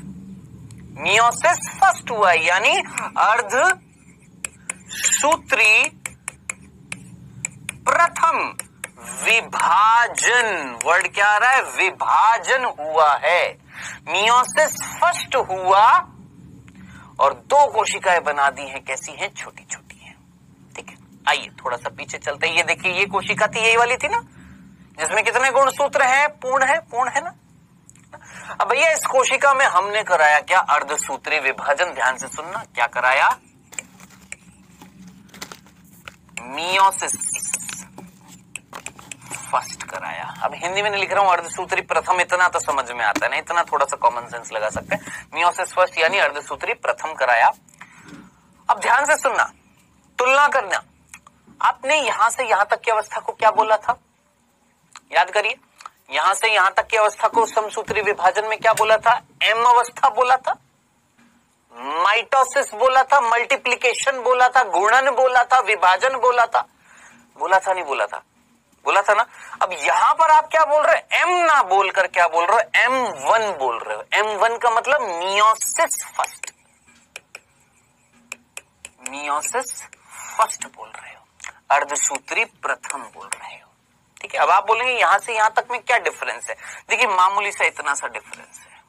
मियोसिस फर्स्ट हुआ है, यानी अर्ध सूत्री प्रथम विभाजन, वर्ड क्या आ रहा है, विभाजन हुआ है, मियोसिस फर्स्ट हुआ और 2 कोशिकाएं बना दी हैं, कैसी हैं, छोटी छोटी हैं। ठीक है, आइए थोड़ा सा पीछे चलते हैं, ये देखिए ये कोशिका थी, यही वाली थी ना, जिसमें कितने गुणसूत्र हैं, पूर्ण है ना। अब भैया इस कोशिका में हमने कराया क्या, अर्धसूत्री विभाजन, ध्यान से सुनना, क्या कराया, मियोसिस फर्स्ट कराया। अब हिंदी में नहीं लिख रहा हूं अर्धसूत्री प्रथम, इतना तो समझ में आता है ना, इतना थोड़ा सा कॉमन सेंस लगा सकते हैं, मियोसिस फर्स्ट यानी अर्धसूत्री प्रथम कराया। अब ध्यान से सुनना, तुलना करना, आपने यहां से यहां तक की अवस्था को क्या बोला था, याद करिए, यहां से यहां तक की अवस्था को समसूत्री विभाजन में क्या बोला था, एम अवस्था बोला था, माइटोसिस बोला था, मल्टीप्लिकेशन बोला था, गुणन बोला था, विभाजन बोला था, नहीं बोला था ना। अब यहां पर आप क्या बोल रहे हो, एम ना बोलकर क्या बोल रहे हो, M1 बोल रहे हो। M1 का मतलब मियोसिस फर्स्ट, बोल रहे हो, अर्धसूत्री प्रथम बोल रहे हो। ठीक है, अब आप बोलेंगे यहां से यहां तक में क्या डिफरेंस है, देखिए मामूली सा इतना सा डिफरेंस है,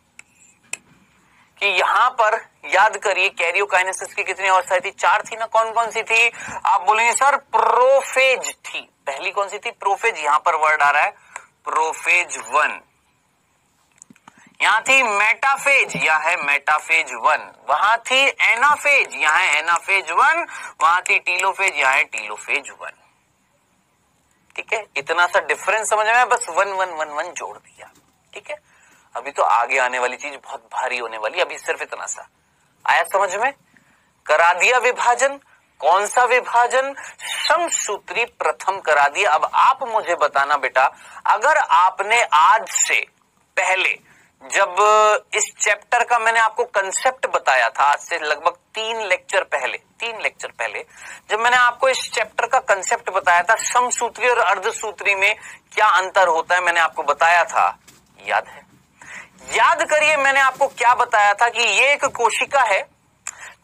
कि यहां पर याद करिए कैरियोकाइनेसिस की कितनी अवस्थाएं थी, 4 थी ना। कौन कौन सी थी? आप बोलेंगे सर प्रोफेज थी। पहली कौन सी थी? प्रोफेज। यहां पर वर्ड आ रहा है प्रोफेज 1। यहां थी मेटाफेज, यहां है मेटाफेज 1। वहां थी एनाफेज, यहां है एनाफेज 1। वहां थी टीलोफेज, यहां है टीलोफेज 1। ठीक है, इतना सा डिफरेंस समझ में, बस 1 1 1 1 जोड़ दिया। ठीक है, अभी तो आगे आने वाली चीज बहुत भारी होने वाली, अभी सिर्फ इतना सा आया समझ में। करा दिया विभाजन। कौन सा विभाजन? समसूत्री प्रथम करा दिया। अब आप मुझे बताना बेटा, अगर आपने आज से पहले जब इस चैप्टर का मैंने आपको कंसेप्ट बताया था, आज से लगभग 3 लेक्चर पहले जब मैंने आपको इस चैप्टर का कंसेप्ट बताया था, समसूत्री और अर्धसूत्री में क्या अंतर होता है, मैंने आपको बताया था, याद है? याद करिए मैंने आपको क्या बताया था कि ये एक कोशिका है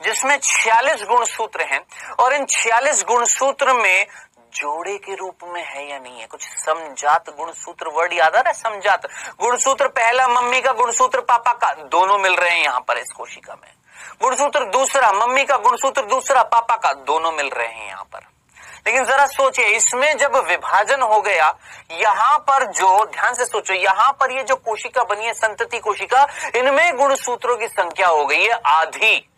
जिसमें 46 गुणसूत्र हैं और इन 46 गुणसूत्र में जोड़े के रूप में है या नहीं है, कुछ समजात गुणसूत्र, वर्ड याद आ रहा है? समजात गुणसूत्र, पहला मम्मी का, गुणसूत्र पापा का, दोनों मिल रहे हैं यहां पर इस कोशिका में। गुणसूत्र दूसरा मम्मी का, गुणसूत्र दूसरा पापा का, दोनों मिल रहे हैं यहां पर। लेकिन जरा सोचिए, इसमें जब विभाजन हो गया, यहां पर जो, ध्यान से सोचो, यहां पर ये जो कोशिका बनी है संतति कोशिका, इनमें गुणसूत्रों की संख्या हो गई है आधी।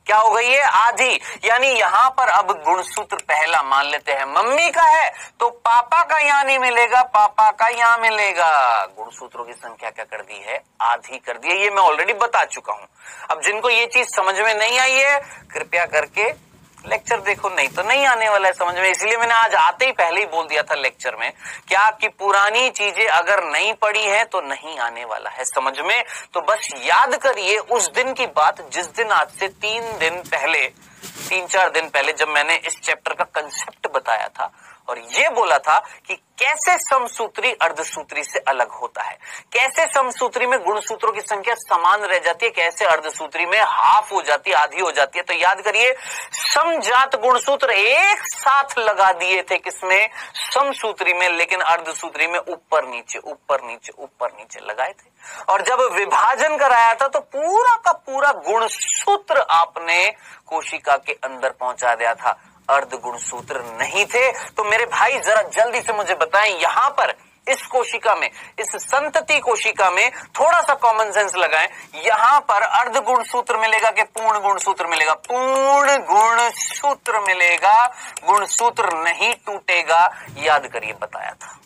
क्या हो गई है? आधी। यानी यहां पर अब गुणसूत्र पहला मान लेते हैं मम्मी का है तो पापा का यहां नहीं मिलेगा, पापा का यहां मिलेगा। गुणसूत्रों की संख्या क्या कर दी है? आधी कर दी है। ये मैं ऑलरेडी बता चुका हूं। अब जिनको ये चीज समझ में नहीं आई है, कृपया करके लेक्चर देखो, नहीं तो नहीं आने वाला है समझ में। इसलिए मैंने आज आते ही पहले ही बोल दिया था लेक्चर में कि आपकी पुरानी चीजें अगर नहीं पढ़ी है तो नहीं आने वाला है समझ में। तो बस याद करिए उस दिन की बात, जिस दिन आज से 3-4 दिन पहले जब मैंने इस चैप्टर का कंसेप्ट बताया था और ये बोला था कि कैसे समसूत्री अर्धसूत्री से अलग होता है, कैसे समसूत्री में गुणसूत्रों की संख्या समान रह जाती है, कैसे अर्धसूत्री में हाफ हो जाती है, आधी हो जाती है। तो याद करिए, समजात गुणसूत्र एक साथ लगा दिए थे किसमें? समसूत्री में, लेकिन अर्धसूत्री में ऊपर नीचे ऊपर नीचे ऊपर नीचे लगाए थे। और जब विभाजन कराया था तो पूरा का पूरा गुणसूत्र आपने कोशिका के अंदर पहुंचा दिया था, अर्ध गुणसूत्र नहीं थे। तो मेरे भाई जरा जल्दी से मुझे बताएं, यहां पर इस कोशिका में, इस संतति कोशिका में थोड़ा सा कॉमन सेंस लगाएं, यहां पर अर्ध गुणसूत्र मिलेगा कि पूर्ण गुणसूत्र मिलेगा? पूर्ण गुणसूत्र मिलेगा, गुणसूत्र नहीं टूटेगा। याद करिए बताया था।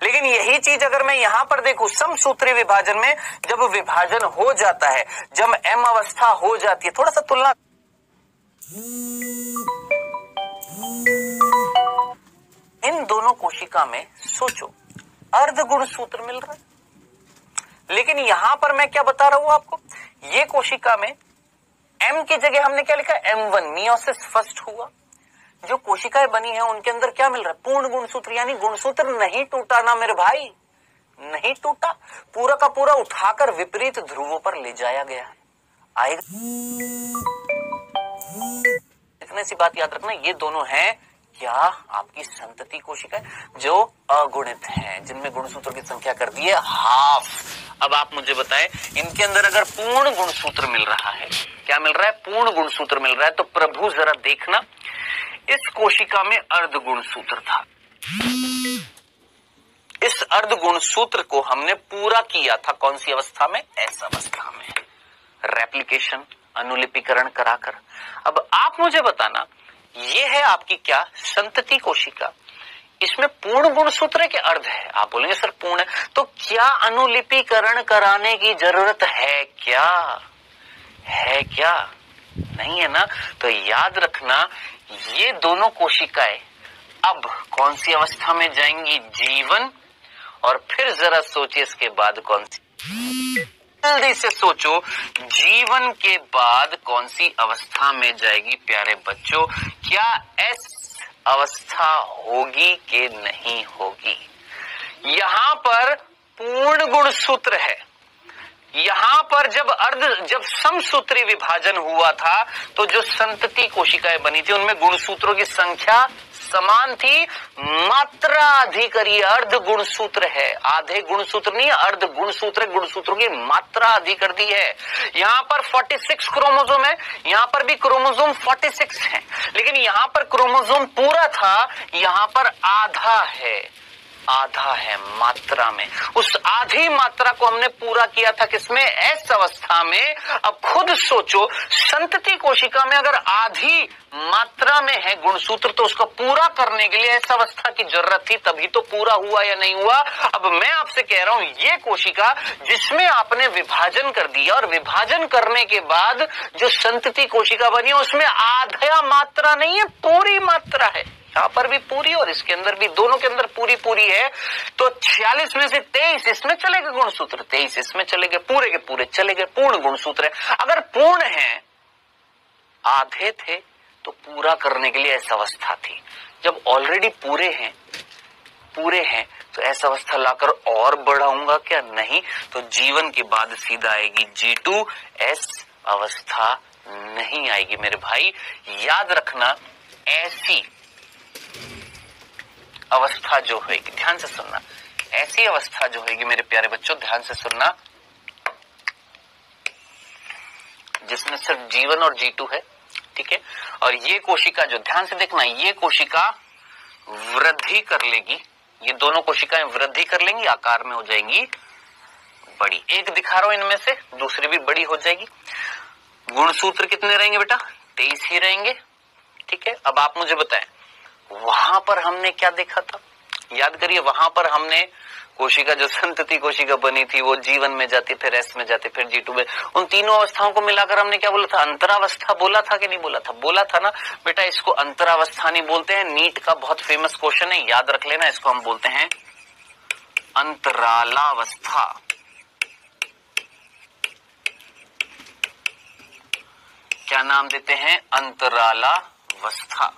लेकिन यही चीज अगर मैं यहां पर देखूं, समसूत्री विभाजन में जब विभाजन हो जाता है, जब एम अवस्था हो जाती है, थोड़ा सा तुलना, इन दोनों कोशिका में सोचो, अर्ध गुणसूत्र मिल रहा है। लेकिन यहां पर मैं क्या बता रहा हूं आपको, ये कोशिका में एम की जगह हमने क्या लिखा? M1, मियोसिस फर्स्ट हुआ। जो कोशिकाएं बनी है उनके अंदर क्या मिल रहा है? पूर्ण गुणसूत्र। यानी गुणसूत्र नहीं टूटा ना मेरे भाई, नहीं टूटा, पूरा का पूरा उठाकर विपरीत ध्रुवों पर ले जाया गया है। आएगा इतने सी बात याद रखना, ये दोनों हैं क्या? आपकी संतति कोशिकाएं जो अगुणित हैं, जिनमें गुणसूत्रों की संख्या कर दी है हाफ। अब आप मुझे बताएं, इनके अंदर अगर पूर्ण गुणसूत्र मिल रहा है, क्या मिल रहा है? पूर्ण गुणसूत्र मिल रहा है। तो प्रभु जरा देखना, इस कोशिका में अर्ध गुणसूत्र था। इस अर्ध गुणसूत्र को हमने पूरा किया था कौन सी अवस्था में? एस अवस्था में, रेप्लिकेशन, अनुलिपीकरण कराकर। अब आप मुझे बताना, ये है आपकी क्या? संतति कोशिका। इसमें पूर्ण गुणसूत्र के अर्ध है। आप बोलेंगे सर पूर्ण है, तो क्या अनुलिपीकरण कराने की जरूरत है क्या? है क्या? नहीं है ना। तो याद रखना, ये दोनों कोशिकाएं अब कौन सी अवस्था में जाएंगी? जीवन। और फिर जरा सोचिए इसके बाद कौन सी, जल्दी से सोचो, जीवन के बाद कौन सी अवस्था में जाएगी प्यारे बच्चों? क्या एस अवस्था होगी कि नहीं होगी? यहां पर पूर्ण गुणसूत्र है। यहां पर जब समसूत्री विभाजन हुआ था तो जो संतति कोशिकाएं बनी थी उनमें गुणसूत्रों की संख्या समान थी, मात्रा अधिक और ये अर्ध गुणसूत्र है, आधे गुणसूत्र नहीं, अर्ध गुणसूत्र, गुणसूत्रों की मात्रा अधिक कर दी है। यहाँ पर 46 क्रोमोसोम है, यहाँ पर भी क्रोमोसोम 46 है, लेकिन यहाँ पर क्रोमोसोम पूरा था, यहाँ पर आधा है, आधा है मात्रा में। उस आधी मात्रा को हमने पूरा किया था किसमें? एस अवस्था में। अब खुद सोचो, संतति कोशिका में अगर आधी मात्रा में है गुणसूत्र, तो उसको पूरा करने के लिए एस अवस्था की जरूरत थी, तभी तो पूरा हुआ या नहीं हुआ। अब मैं आपसे कह रहा हूं, ये कोशिका जिसमें आपने विभाजन कर दिया और विभाजन करने के बाद जो संतति कोशिका बनी, उसमें आधा मात्रा नहीं है, पूरी मात्रा है। यहाँ पर भी पूरी और इसके अंदर भी, दोनों के अंदर पूरी पूरी है। तो 46 में से 23 इसमें चले गए गुणसूत्र, 23 इसमें चले गए, पूरे के पूरे चले गए, पूर्ण गुणसूत्र है। अगर पूर्ण है, आधे थे, तो पूरा करने के लिए ऐसा अवस्था थी। जब ऑलरेडी पूरे हैं तो ऐसा अवस्था लाकर और बढ़ाऊंगा क्या? नहीं। तो जीवन के बाद सीधा आएगी G2, एस अवस्था नहीं आएगी मेरे भाई। याद रखना, ऐसी अवस्था जो होगी, ध्यान से सुनना, ऐसी अवस्था जो होगी मेरे प्यारे बच्चों, ध्यान से सुनना, जिसमें सिर्फ G1 और G2 है, ठीक है। और ये कोशिका जो, ध्यान से देखना, ये कोशिका वृद्धि कर लेगी, ये दोनों कोशिकाएं वृद्धि कर लेंगी, आकार में हो जाएंगी बड़ी। एक दिखा रहा हूं इनमें से, दूसरी भी बड़ी हो जाएगी। गुणसूत्र कितने रहेंगे बेटा? 23 ही रहेंगे, ठीक है। अब आप मुझे बताएं, वहां पर हमने क्या देखा था? याद करिए, वहां पर हमने कोशिका जो संतति कोशिका बनी थी, वो जीवन में जाती, फिर एस में जाती, फिर G2 में, उन तीनों अवस्थाओं को मिलाकर हमने क्या बोला था? अंतरावस्था बोला था कि नहीं बोला था? बोला था ना बेटा। इसको अंतरावस्था नहीं बोलते हैं, नीट का बहुत फेमस क्वेश्चन है, याद रख लेना, इसको हम बोलते हैं अंतरालावस्था। क्या नाम देते हैं? अंतरालावस्था,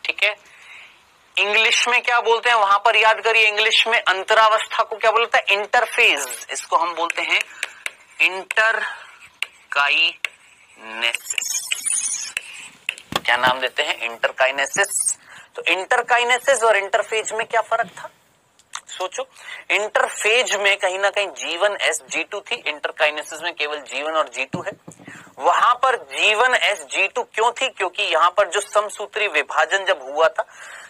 ठीक है। इंग्लिश में क्या बोलते हैं वहां पर? याद करिए, इंग्लिश में अंतरावस्था को क्या बोलता है? इंटरफेज। इसको हम बोलते हैं इंटरकाइनेसिस। क्या नाम देते हैं? इंटरकाइनेसिस। तो इंटरकाइनेसिस और इंटरफेज में क्या फर्क था? सोचो, इंटरफेज में कहीं ना कहीं G1 S G2 थी, इंटरकाइनेसिस में केवल G1 और G2 है। वहां पर G1 S G2 क्यों थी? क्योंकि यहां पर जो समसूत्री विभाजन जब हुआ था,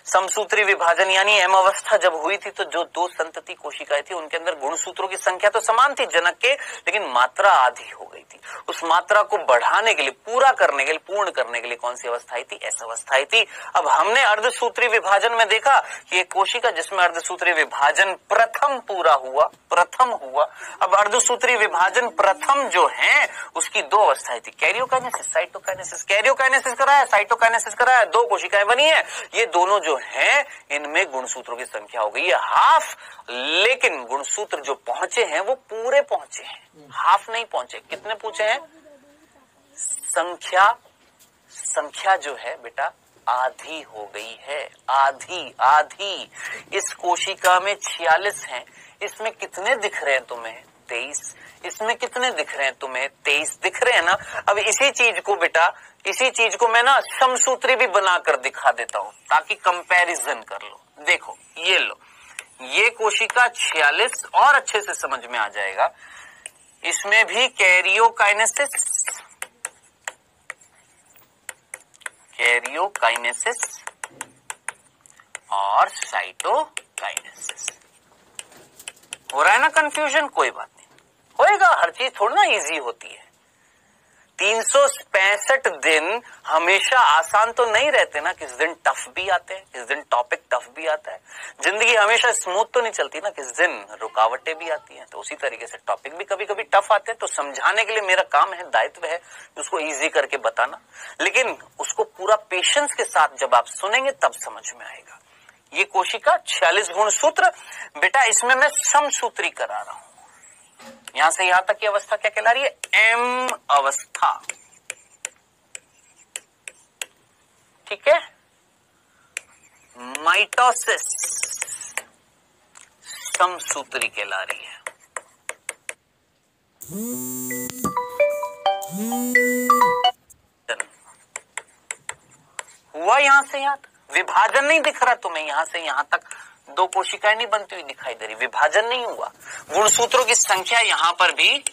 समसूत्री विभाजन यानी एम अवस्था जब हुई थी, तो जो दो संतति कोशिकाएं थी, उनके अंदर गुणसूत्रों की संख्या तो समान थी जनक के, लेकिन मात्रा आधी हो गई थी। उस मात्रा को बढ़ाने के लिए, पूरा करने के लिए, पूर्ण करने के लिए कौन सी अवस्था आई थी? ऐसा अवस्था आई थी। अब हमने अर्धसूत्री विभाजन में देखा कि एक कोशिका जिसमें अर्धसूत्री विभाजन प्रथम पूरा हुआ, प्रथम हुआ। अब अर्धसूत्री विभाजन प्रथम जो है, उसकी दो अवस्थाएं थी, कैरियोकाइनेसिस, साइटोकाइनेसिस। कैरियोकाइनेसिस कराया, साइटोकाइनेसिस कराया, दो कोशिकाएं बनी है। ये दोनों जो हैं, इनमें गुणसूत्रों की संख्या हो गई है हाफ, लेकिन गुणसूत्र जो पहुंचे हैं वो पूरे पहुंचे हैं, हाफ नहीं पहुंचे। कितने पूछे हैं? संख्या जो है बेटा आधी हो गई है, आधी। इस कोशिका में 46 हैं, इसमें कितने दिख रहे हैं तुम्हें? 23। इसमें कितने दिख रहे हैं तुम्हें? 23 दिख रहे हैं ना। अब इसी चीज को बेटा, इसी चीज को मैं ना समसूत्री भी बनाकर दिखा देता हूं, ताकि कंपैरिजन कर लो। देखो, ये लो, ये कोशिका 46 और अच्छे से समझ में आ जाएगा। इसमें भी कैरियोकाइनेसिस और साइटोकाइनेसिस। हो रहा है ना कंफ्यूजन? कोई बात नहीं, होएगा, हर चीज थोड़ी ना इजी होती है। 365 दिन हमेशा आसान तो नहीं रहते ना, किस दिन टफ भी आते हैं, किस दिन टॉपिक टफ भी आता है। जिंदगी हमेशा स्मूथ तो नहीं चलती ना, किस दिन रुकावटें भी आती हैं। तो उसी तरीके से टॉपिक भी कभी कभी टफ आते हैं। तो समझाने के लिए मेरा काम है, दायित्व है उसको इजी करके बताना, लेकिन उसको पूरा पेशेंस के साथ जब आप सुनेंगे तब समझ में आएगा। ये कोशिका 46 गुणसूत्र बेटा, इसमें मैं समसूत्री करा रहा हूं। यहां से यहां तक की अवस्था क्या कहला रही है? एम अवस्था, ठीक है। माइटोसिस समसूत्री कहला रही है। हुआ यहां से यहां तक, विभाजन नहीं दिख रहा तुम्हें, यहां से यहां तक 2 कोशिकाएं नहीं बनती हुई दिखाई दे रही, विभाजन नहीं हुआ। गुणसूत्रों की संख्या यहां पर भी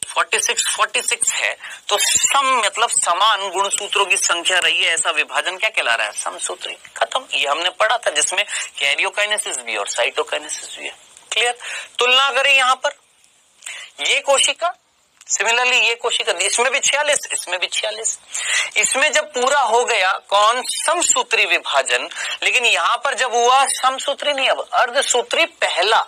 46 है, तो सम मतलब समान गुणसूत्रों की संख्या रही है, ऐसा विभाजन क्या कहला रहा है? समसूत्री। खत्म। ये हमने पढ़ा था जिसमें कैरियोकाइनेसिस भी और साइटोकाइनेसिस भी है। क्लियर। तुलना करें यहां पर ये कोशिका, सिमिलरली ये कोशिका, इसमें भी 46, इसमें भी 46। इसमें जब पूरा हो गया कौन? समसूत्री विभाजन। लेकिन यहां पर जब हुआ समसूत्री नहीं, अब अर्धसूत्री पहला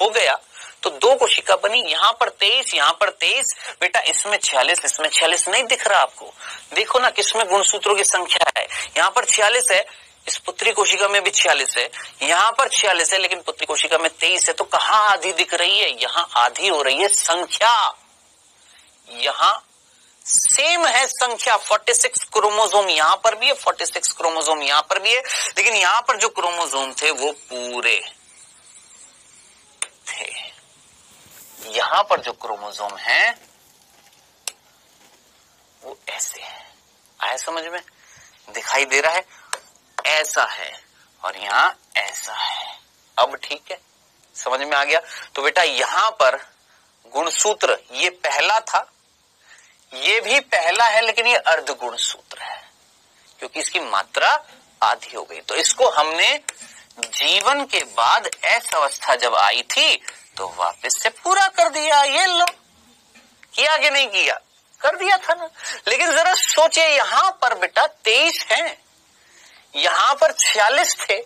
हो गया तो 2 कोशिका बनी, यहां पर 23, यहां पर 23। बेटा इसमें 46, इसमें 46 नहीं दिख रहा आपको? देखो ना किसमें गुणसूत्रों की संख्या है, यहां पर 46 है, इस पुत्री कोशिका में भी 46 है, यहां पर 46 है, लेकिन पुत्री कोशिका में 23 है। तो कहां आधी दिख रही है? यहां आधी हो रही है संख्या, यहां सेम है संख्या। 46 क्रोमोसोम यहां पर भी है, 46 क्रोमोसोम यहां पर भी है, लेकिन यहां पर जो क्रोमोसोम थे वो पूरे थे। यहां पर जो क्रोमोसोम है वो ऐसे है। आया समझ में? दिखाई दे रहा है? ऐसा है और यहां ऐसा है। अब ठीक है, समझ में आ गया? तो बेटा यहां पर गुणसूत्र ये पहला था, ये भी पहला है, लेकिन ये अर्ध गुणसूत्र है क्योंकि इसकी मात्रा आधी हो गई। तो इसको हमने जीवन के बाद एस अवस्था जब आई थी तो वापस से पूरा कर दिया। ये लो, किया कि नहीं किया? कर दिया था ना। लेकिन जरा सोचिए यहां पर बेटा 23 है, यहां पर 46 थे,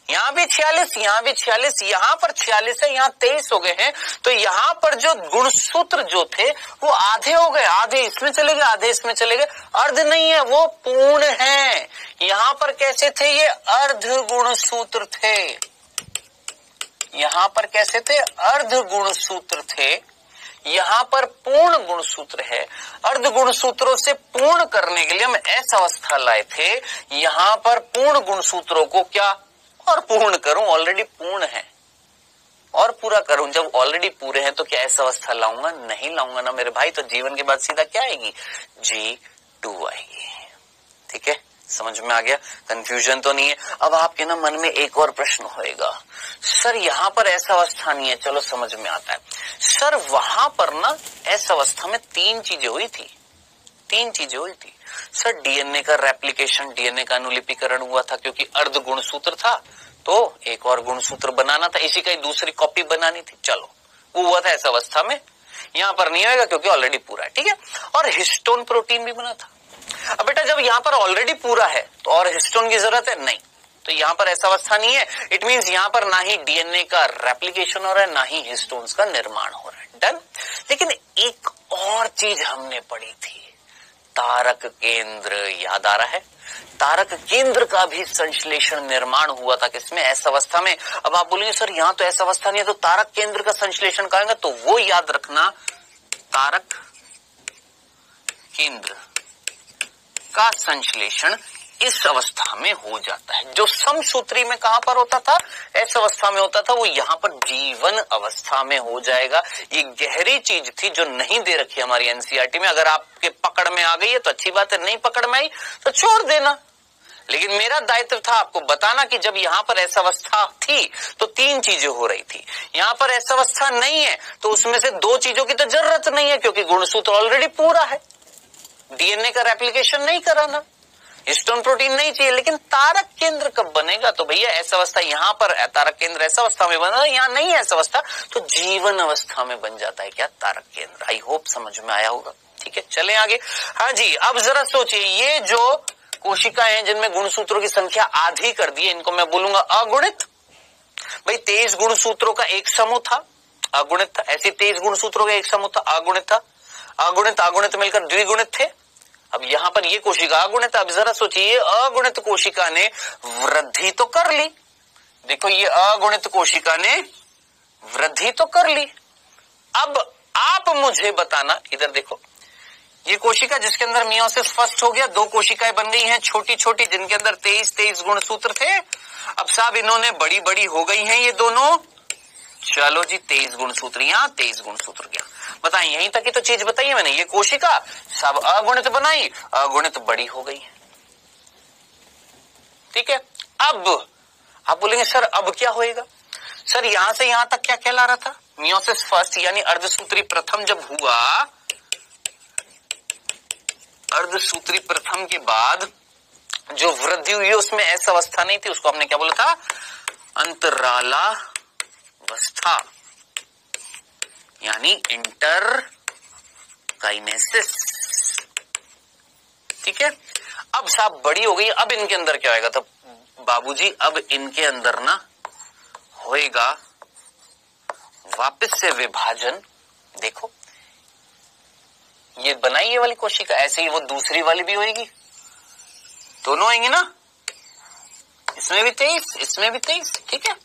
यहां भी 46, यहां भी 46, यहां पर 46 है, यहां 23 हो गए हैं। तो यहां पर जो गुणसूत्र जो थे वो आधे हो गए, आधे इसमें चले गए, आधे इसमें चले गए। अर्ध नहीं है, वो पूर्ण है। यहां पर कैसे थे? ये अर्ध गुणसूत्र थे। यहां पर कैसे थे? अर्ध गुणसूत्र थे। यहां पर पूर्ण गुणसूत्र है। अर्ध गुणसूत्रों से पूर्ण करने के लिए हम ऐसा अवस्था लाए थे। यहां पर पूर्ण गुणसूत्रों को क्या और पूर्ण करूं? ऑलरेडी पूर्ण है और पूरा करूं। जब ऑलरेडी पूरे हैं तो क्या ऐसा अवस्था लाऊंगा? नहीं लाऊंगा ना मेरे भाई। तो जीवन के बाद सीधा क्या आएगी? G2 आएगी। ठीक है, समझ में आ गया? कंफ्यूजन तो नहीं है? अब आपके ना मन में एक और प्रश्न होएगा, सर यहां पर ऐसा अवस्था नहीं है। चलो समझ में आता है। सर वहां पर ना ऐसा अवस्था में 3 चीजें हुई थी, 3 चीजें हुई थी। सर डीएनए का रेप्लिकेशन, डीएनए का अनुलिपीकरण हुआ था क्योंकि अर्ध गुणसूत्र था, तो एक और गुणसूत्र बनाना था, इसी का ही दूसरी कॉपी बनानी थी। चलो वो हुआ था ऐसा अवस्था में। यहां पर नहीं होगा क्योंकि ऑलरेडी पूरा है। ठीक है, और हिस्टोन प्रोटीन भी बना था। अब बेटा जब यहां पर ऑलरेडी पूरा है तो और हिस्टोन की जरूरत है? नहीं। तो यहां पर ऐसा अवस्था नहीं है। इट मींस यहां पर ना ही डीएनए का रेप्लिकेशन हो रहा है, ना ही हिस्टोन्स का निर्माण हो रहा है। डन। लेकिन एक और चीज हमने पढ़ी थी, तारक केंद्र। याद आ रहा है? तारक केंद्र का भी संश्लेषण निर्माण हुआ था किसमें? ऐसा अवस्था में। अब आप बोलेंगे सर यहां तो ऐसा अवस्था नहीं है, तो तारक केंद्र का संश्लेषण करेंगे, तो वो याद रखना, तारक केंद्र का संश्लेषण इस अवस्था में हो जाता है। जो समसूत्री में कहां पर होता था? इस अवस्था में होता था, वो यहां पर जीवन अवस्था में हो जाएगा। ये गहरी चीज थी जो नहीं दे रखी हमारी एनसीईआरटी में। अगर आपके पकड़ में आ गई है तो अच्छी बात है, नहीं पकड़ में आई तो छोड़ देना। लेकिन मेरा दायित्व था आपको बताना कि जब यहां पर ऐसा अवस्था थी तो 3 चीजें हो रही थी। यहां पर ऐसा अवस्था नहीं है तो उसमें से 2 चीजों की तो जरूरत नहीं है क्योंकि गुणसूत्र ऑलरेडी पूरा है, डीएनए का रेप्लिकेशन नहीं कराना, हिस्टोन प्रोटीन नहीं चाहिए। लेकिन तारक केंद्र कब बनेगा? तो भैया ऐसा अवस्था यहां पर तारक केंद्र ऐसा अवस्था में बना, यहां नहीं है ऐसा अवस्था, तो जीवन अवस्था में बन जाता है क्या? तारक केंद्र। आई होप समझ में आया होगा। ठीक है, चले आगे। हाँ जी, अब जरा सोचिए, ये जो कोशिकाएं हैं जिनमें गुणसूत्रों की संख्या आधी कर दी है, इनको मैं बोलूंगा अगुणित। भाई 23 गुणसूत्रों का एक समूह था, अगुणित था। ऐसी 23 गुणसूत्रों का एक समूह था, अगुणित था। अगुणित अगुणित मिलकर द्विगुणित थे। अब यहां पर ये कोशिका अगुणित। अब जरा सोचिए, अगुणित कोशिका ने वृद्धि तो कर ली। देखो ये अगुणित कोशिका ने वृद्धि तो कर ली। अब आप मुझे बताना, इधर देखो, ये कोशिका जिसके अंदर मियोसिस फर्स्ट हो गया, 2 कोशिकाएं बन गई हैं छोटी छोटी, जिनके अंदर 23 गुणसूत्र थे। अब साहब इन्होंने बड़ी बड़ी हो गई हैं ये दोनों। चलो जी 23 गुणसूत्र यहां, 23 गुणसूत्र क्या, बताएं? यहीं तक की तो चीज बताई है मैंने। ये कोशिका सब अगुणित बनाई, अगुणित बड़ी हो गई है। ठीक है। अब आप बोलेंगे सर अब क्या होएगा? सर यहां से यहां तक क्या कहला रहा था? मियोसिस फर्स्ट यानी अर्धसूत्री प्रथम जब हुआ, अर्धसूत्री प्रथम के बाद जो वृद्धि हुई उसमें ऐसा अवस्था नहीं थी, उसको हमने क्या बोला था? अंतरालावस्था यानी इंटरकाइनेसिस। ठीक है। अब साहब बड़ी हो गई, अब इनके अंदर क्या होएगा? तो बाबूजी अब इनके अंदर ना होएगा वापस से विभाजन। देखो ये बनाई ये वाली कोशिका, ऐसे ही वो दूसरी वाली भी होएगी, दोनों आएंगे ना, इसमें भी 23 इसमें भी 23। ठीक है।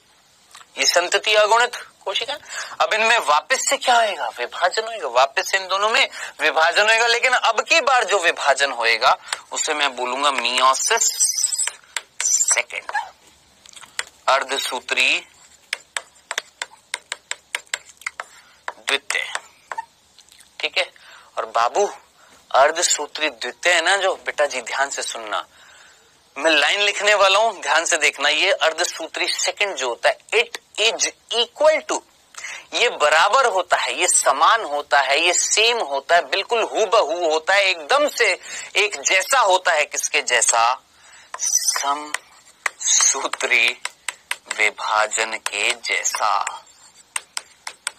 ये संतति अगुणित कोशिका। अब इनमें वापस से क्या होएगा? विभाजन होएगा, वापस से इन दोनों में विभाजन होएगा। लेकिन अब की बार जो विभाजन होएगा उसे मैं बोलूंगा मियोसिस सेकेंड, अर्धसूत्री द्वितीय। ठीक है। और बाबू अर्धसूत्री द्वितीय है ना जो, बेटा जी ध्यान से सुनना, मैं लाइन लिखने वाला हूं, ध्यान से देखना। ये अर्धसूत्री सेकंड जो होता है, इट इज इक्वल टू, ये बराबर होता है, ये समान होता है, ये सेम होता है, बिल्कुल हूबहू होता है, एकदम से एक जैसा होता है। किसके जैसा? समसूत्री विभाजन के जैसा।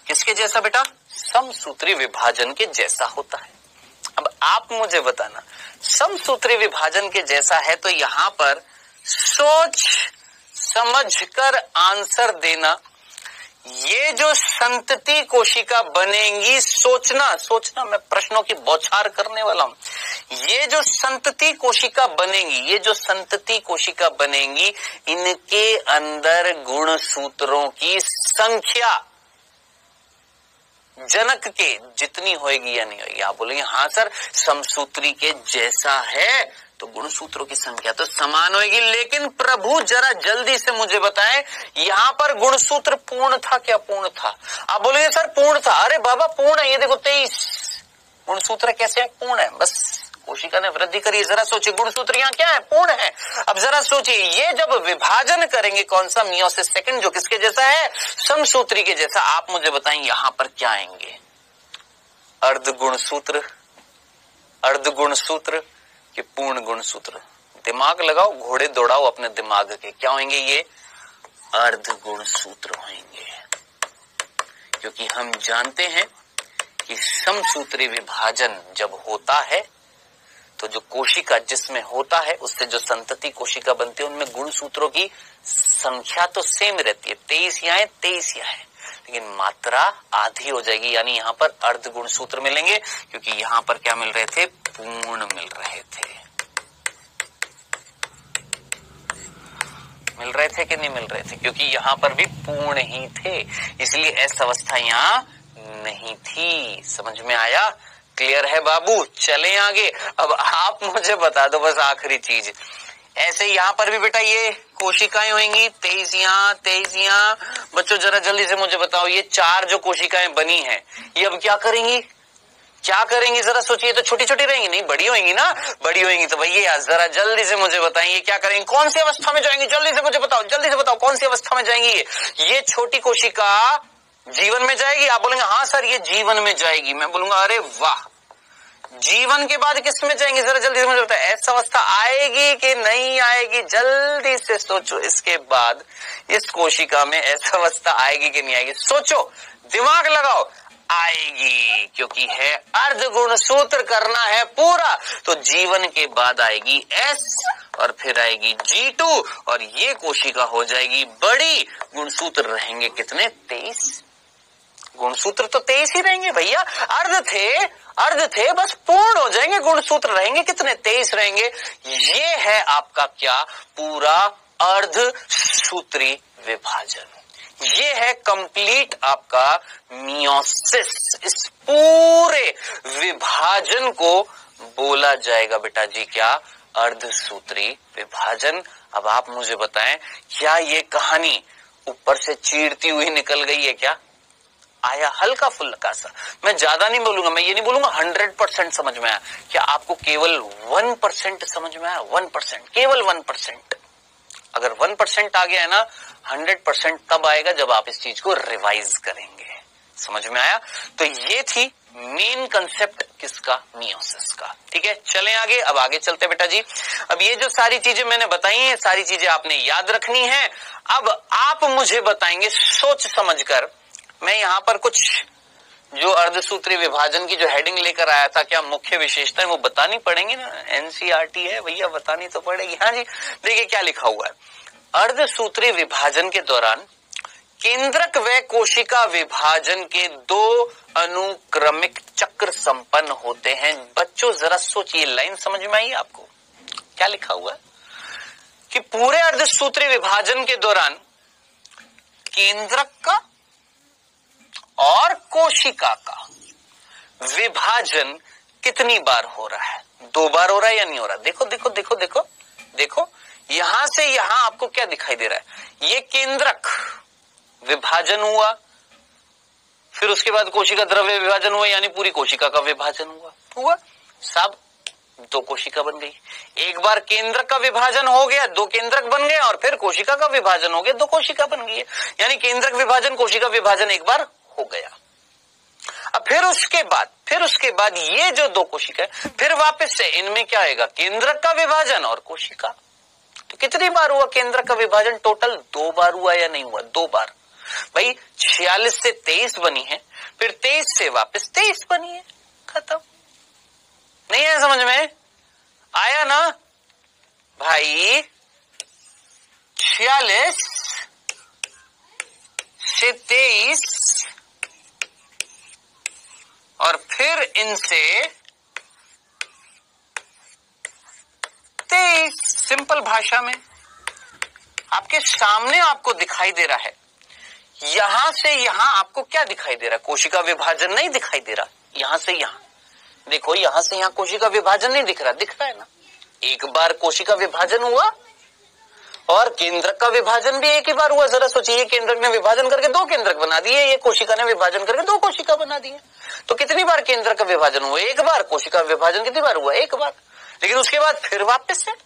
किसके जैसा बेटा? समसूत्री विभाजन के जैसा होता है। अब आप मुझे बताना, समसूत्री विभाजन के जैसा है तो यहां पर सोच समझकर आंसर देना। ये जो संतति कोशिका बनेंगी, सोचना मैं प्रश्नों की बौछार करने वाला हूं। ये जो संतति कोशिका बनेंगी, ये जो संतति कोशिका बनेंगी, इनके अंदर गुणसूत्रों की संख्या जनक के जितनी होएगी या नहीं होएगी? आप बोलेंगे हाँ सर समसूत्री के जैसा है तो गुणसूत्रों की संख्या तो समान होएगी। लेकिन प्रभु जरा जल्दी से मुझे बताएं, यहाँ पर गुणसूत्र पूर्ण था क्या? पूर्ण था। आप बोलेंगे सर पूर्ण था। अरे बाबा पूर्ण है, ये देखो 23 गुणसूत्र कैसे है? पूर्ण है। बस कोशिका ने वृद्धि करी, जरा सोचिए गुणसूत्र यहाँ क्या है? पूर्ण है। अब जरा सोचिए ये जब विभाजन करेंगे कौन सा? मियोसिस सेकंड, जो किसके जैसा है? समसूत्री के जैसा। आप मुझे बताएं यहाँ पर क्या आएंगे? अर्धगुणसूत्र, अर्धगुणसूत्र कि पूर्ण गुणसूत्र? दिमाग लगाओ, घोड़े दौड़ाओ अपने दिमाग के। क्या होंगे ये? अर्धगुणसूत्र होंगे, क्योंकि हम जानते हैं कि समसूत्री विभाजन जब होता है तो जो कोशिका जिसमें होता है उससे जो संतति कोशिका बनती है उनमें गुणसूत्रों की संख्या तो सेम रहती है, 23 यहाँ है 23 यहाँ है, लेकिन मात्रा आधी हो जाएगी। यानी यहाँ पर अर्ध गुणसूत्र मिलेंगे, क्योंकि यहाँ पर क्या मिल रहे थे? पूर्ण मिल रहे थे। मिल रहे थे कि नहीं मिल रहे थे? क्योंकि यहाँ पर भी पूर्ण ही थे, इसलिए ऐसी अवस्था यहाँ नहीं थी। समझ में आया? क्लियर है बाबू? चलें आगे। अब आप मुझे बता दो बस आखिरी चीज, ऐसे यहाँ पर भी बेटा ये कोशिकाएं होंगी 23 यहाँ 23 यहाँ। बच्चों जरा जल्दी से मुझे बताओ, ये 4 जो कोशिकाएं बनी हैं ये अब क्या करेंगी? क्या करेंगी जरा सोचिए। तो छोटी छोटी रहेंगी? नहीं, बड़ी होंगी ना। बड़ी होंगी तो भैया जरा जल्दी से मुझे बताइए क्या करेंगे? कौन सी अवस्था में जाएंगी? जल्दी से मुझे बताओ, जल्दी से बताओ कौन सी अवस्था में जाएंगी? ये छोटी कोशिका जीवन में जाएगी? आप बोलेंगे हाँ सर ये जीवन में जाएगी। मैं बोलूंगा अरे वाह, जीवन के बाद किस में जाएंगे? जरा जल्दी से मुझे बताओ, ऐसा अवस्था आएगी कि नहीं आएगी? जल्दी से सोचो। इसके बाद इस कोशिका में ऐसा अवस्था आएगी कि नहीं आएगी? सोचो, दिमाग लगाओ। आएगी, क्योंकि है अर्ध गुणसूत्र करना है पूरा, तो जीवन के बाद आएगी S और फिर आएगी G2 और ये कोशिका हो जाएगी बड़ी। गुणसूत्र रहेंगे कितने? 23 गुणसूत्र तो 23 ही रहेंगे भैया। अर्ध थे बस पूर्ण हो जाएंगे। गुणसूत्र रहेंगे कितने? 23 रहेंगे। ये है आपका क्या? पूरा अर्धसूत्री विभाजन। ये है कंप्लीट आपका मियोसिस। इस पूरे विभाजन को बोला जाएगा बेटा जी क्या? अर्धसूत्री विभाजन। अब आप मुझे बताएं, क्या ये कहानी ऊपर से चीरती हुई निकल गई है क्या? आया हल्का फुल्का सा? मैं ज्यादा नहीं बोलूंगा, मैं ये नहीं बोलूंगा 100% समझ में आया। क्या आपको केवल 1% समझ में आया? 1%, केवल 1%। अगर 1% आ गया है ना, 100% तब आएगा जब आप इस चीज को रिवाइज करेंगे। समझ में आया? तो ये थी मेन कंसेप्ट किसका, मियोसिस का। ठीक है, चलें आगे। अब आगे चलते बेटा जी। अब ये जो सारी चीजें मैंने बताई हैं, सारी चीजें आपने याद रखनी है। अब आप मुझे बताएंगे सोच समझकर, मैं यहां पर कुछ जो अर्धसूत्री विभाजन की जो हेडिंग लेकर आया था, क्या मुख्य विशेषताएं वो बतानी पड़ेंगी ना, एनसीईआरटी है भैया, बतानी तो पड़ेगी। हाँ जी, देखिए क्या लिखा हुआ है। अर्धसूत्री विभाजन के दौरान केंद्रक व कोशिका विभाजन के 2 अनुक्रमिक चक्र संपन्न होते हैं। बच्चों जरा सोचिए, लाइन समझ में आई आपको? क्या लिखा हुआ है कि पूरे अर्धसूत्री विभाजन के दौरान केंद्रक का और कोशिका का विभाजन कितनी बार हो रहा है? 2 बार हो रहा है या नहीं हो रहा? देखो देखो देखो देखो देखो, यहां से यहां आपको क्या दिखाई दे रहा है? ये केंद्रक विभाजन हुआ, फिर उसके बाद कोशिका द्रव्य विभाजन हुआ, यानी पूरी कोशिका का विभाजन हुआ सब 2 कोशिका बन गई। एक बार केंद्रक का विभाजन हो गया, 2 केंद्रक बन गए, और फिर कोशिका का विभाजन हो गया, 2 कोशिका बन गई है। यानी केंद्रक विभाजन कोशिका विभाजन एक बार हो गया। अब फिर उसके बाद ये जो 2 कोशिका है, फिर वापस से इनमें क्या आएगा? केंद्रक का विभाजन और कोशिका। तो कितनी बार हुआ केंद्रक का विभाजन? टोटल 2 बार हुआ या नहीं हुआ? 2 बार भाई। 46 से 23 बनी है, फिर 23 से वापस 23 बनी है, खत्म। नहीं है समझ में आया ना भाई? 46 से 23 और फिर इनसे 23। सिंपल भाषा में आपके सामने आपको दिखाई दे रहा है। यहां से यहां आपको क्या दिखाई दे रहा है? कोशिका विभाजन नहीं दिखाई दे रहा। यहां से यहां देखो, यहां से यहां कोशिका विभाजन नहीं दिख रहा, दिख रहा है ना? एक बार कोशिका विभाजन हुआ और केंद्रक का विभाजन भी एक ही बार हुआ। जरा सोचिए, केंद्रक ने विभाजन करके 2 केंद्रक बना दिए, ये कोशिका ने विभाजन करके 2 कोशिका बना दिए। तो कितनी बार केंद्रक का विभाजन हुआ? एक बार। कोशिका विभाजन कितनी बार हुआ? एक बार। लेकिन उसके बाद फिर वापस से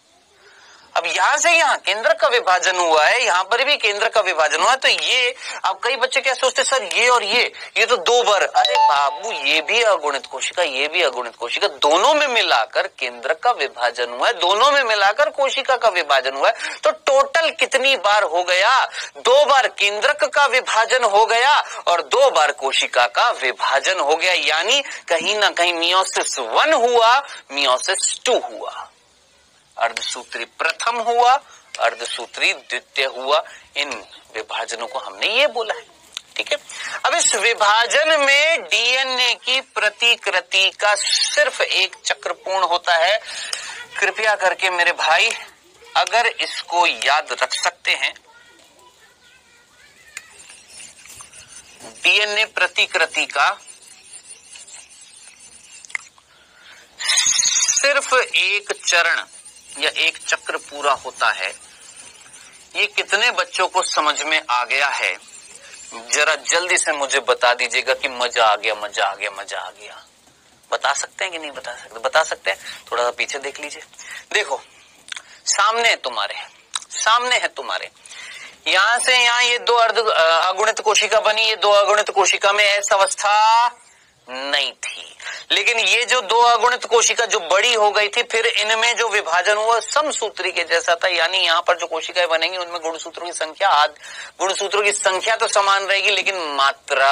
अब यहां से यहां केंद्रक का विभाजन हुआ है, यहां पर भी केंद्रक का विभाजन हुआ है। तो ये अब कई बच्चे क्या सोचते, सर ये और ये तो 2 बार। अरे बाबू, ये भी अगुणित कोशिका, ये भी अगुणित कोशिका, दोनों में मिलाकर केंद्रक का विभाजन हुआ है, दोनों में मिलाकर कोशिका का विभाजन हुआ है। तो टोटल कितनी बार हो गया? 2 बार केंद्रक का विभाजन हो गया और 2 बार कोशिका का विभाजन हो गया। यानी कहीं ना कहीं मियोसिस 1 हुआ, मियोसिस 2 हुआ। अर्धसूत्री प्रथम हुआ, अर्धसूत्री द्वितीय हुआ। इन विभाजनों को हमने ये बोला है। ठीक है, अब इस विभाजन में डीएनए की प्रतिकृति का सिर्फ एक चक्र पूर्ण होता है। कृपया करके मेरे भाई, अगर इसको याद रख सकते हैं, डीएनए प्रतिकृति का सिर्फ एक चरण या एक चक्र पूरा होता है। ये कितने बच्चों को समझ में आ गया है? जरा जल्दी से मुझे बता दीजिएगा कि मजा आ गया, मजा आ गया, मजा आ गया। बता सकते हैं कि नहीं बता सकते? बता सकते हैं। थोड़ा सा पीछे देख लीजिए। देखो सामने है तुम्हारे, यहां से यहां ये 2 अगुणित कोशिका बनी। ये 2 अगुणित कोशिका में ऐसा अवस्था नहीं थी, लेकिन ये जो 2 अगुणित कोशिका जो बड़ी हो गई थी, फिर इनमें जो विभाजन हुआ समसूत्री के जैसा था। यानी यहाँ पर जो कोशिकाएं बनेंगी उनमें गुणसूत्रों की संख्या तो समान रहेगी, लेकिन मात्रा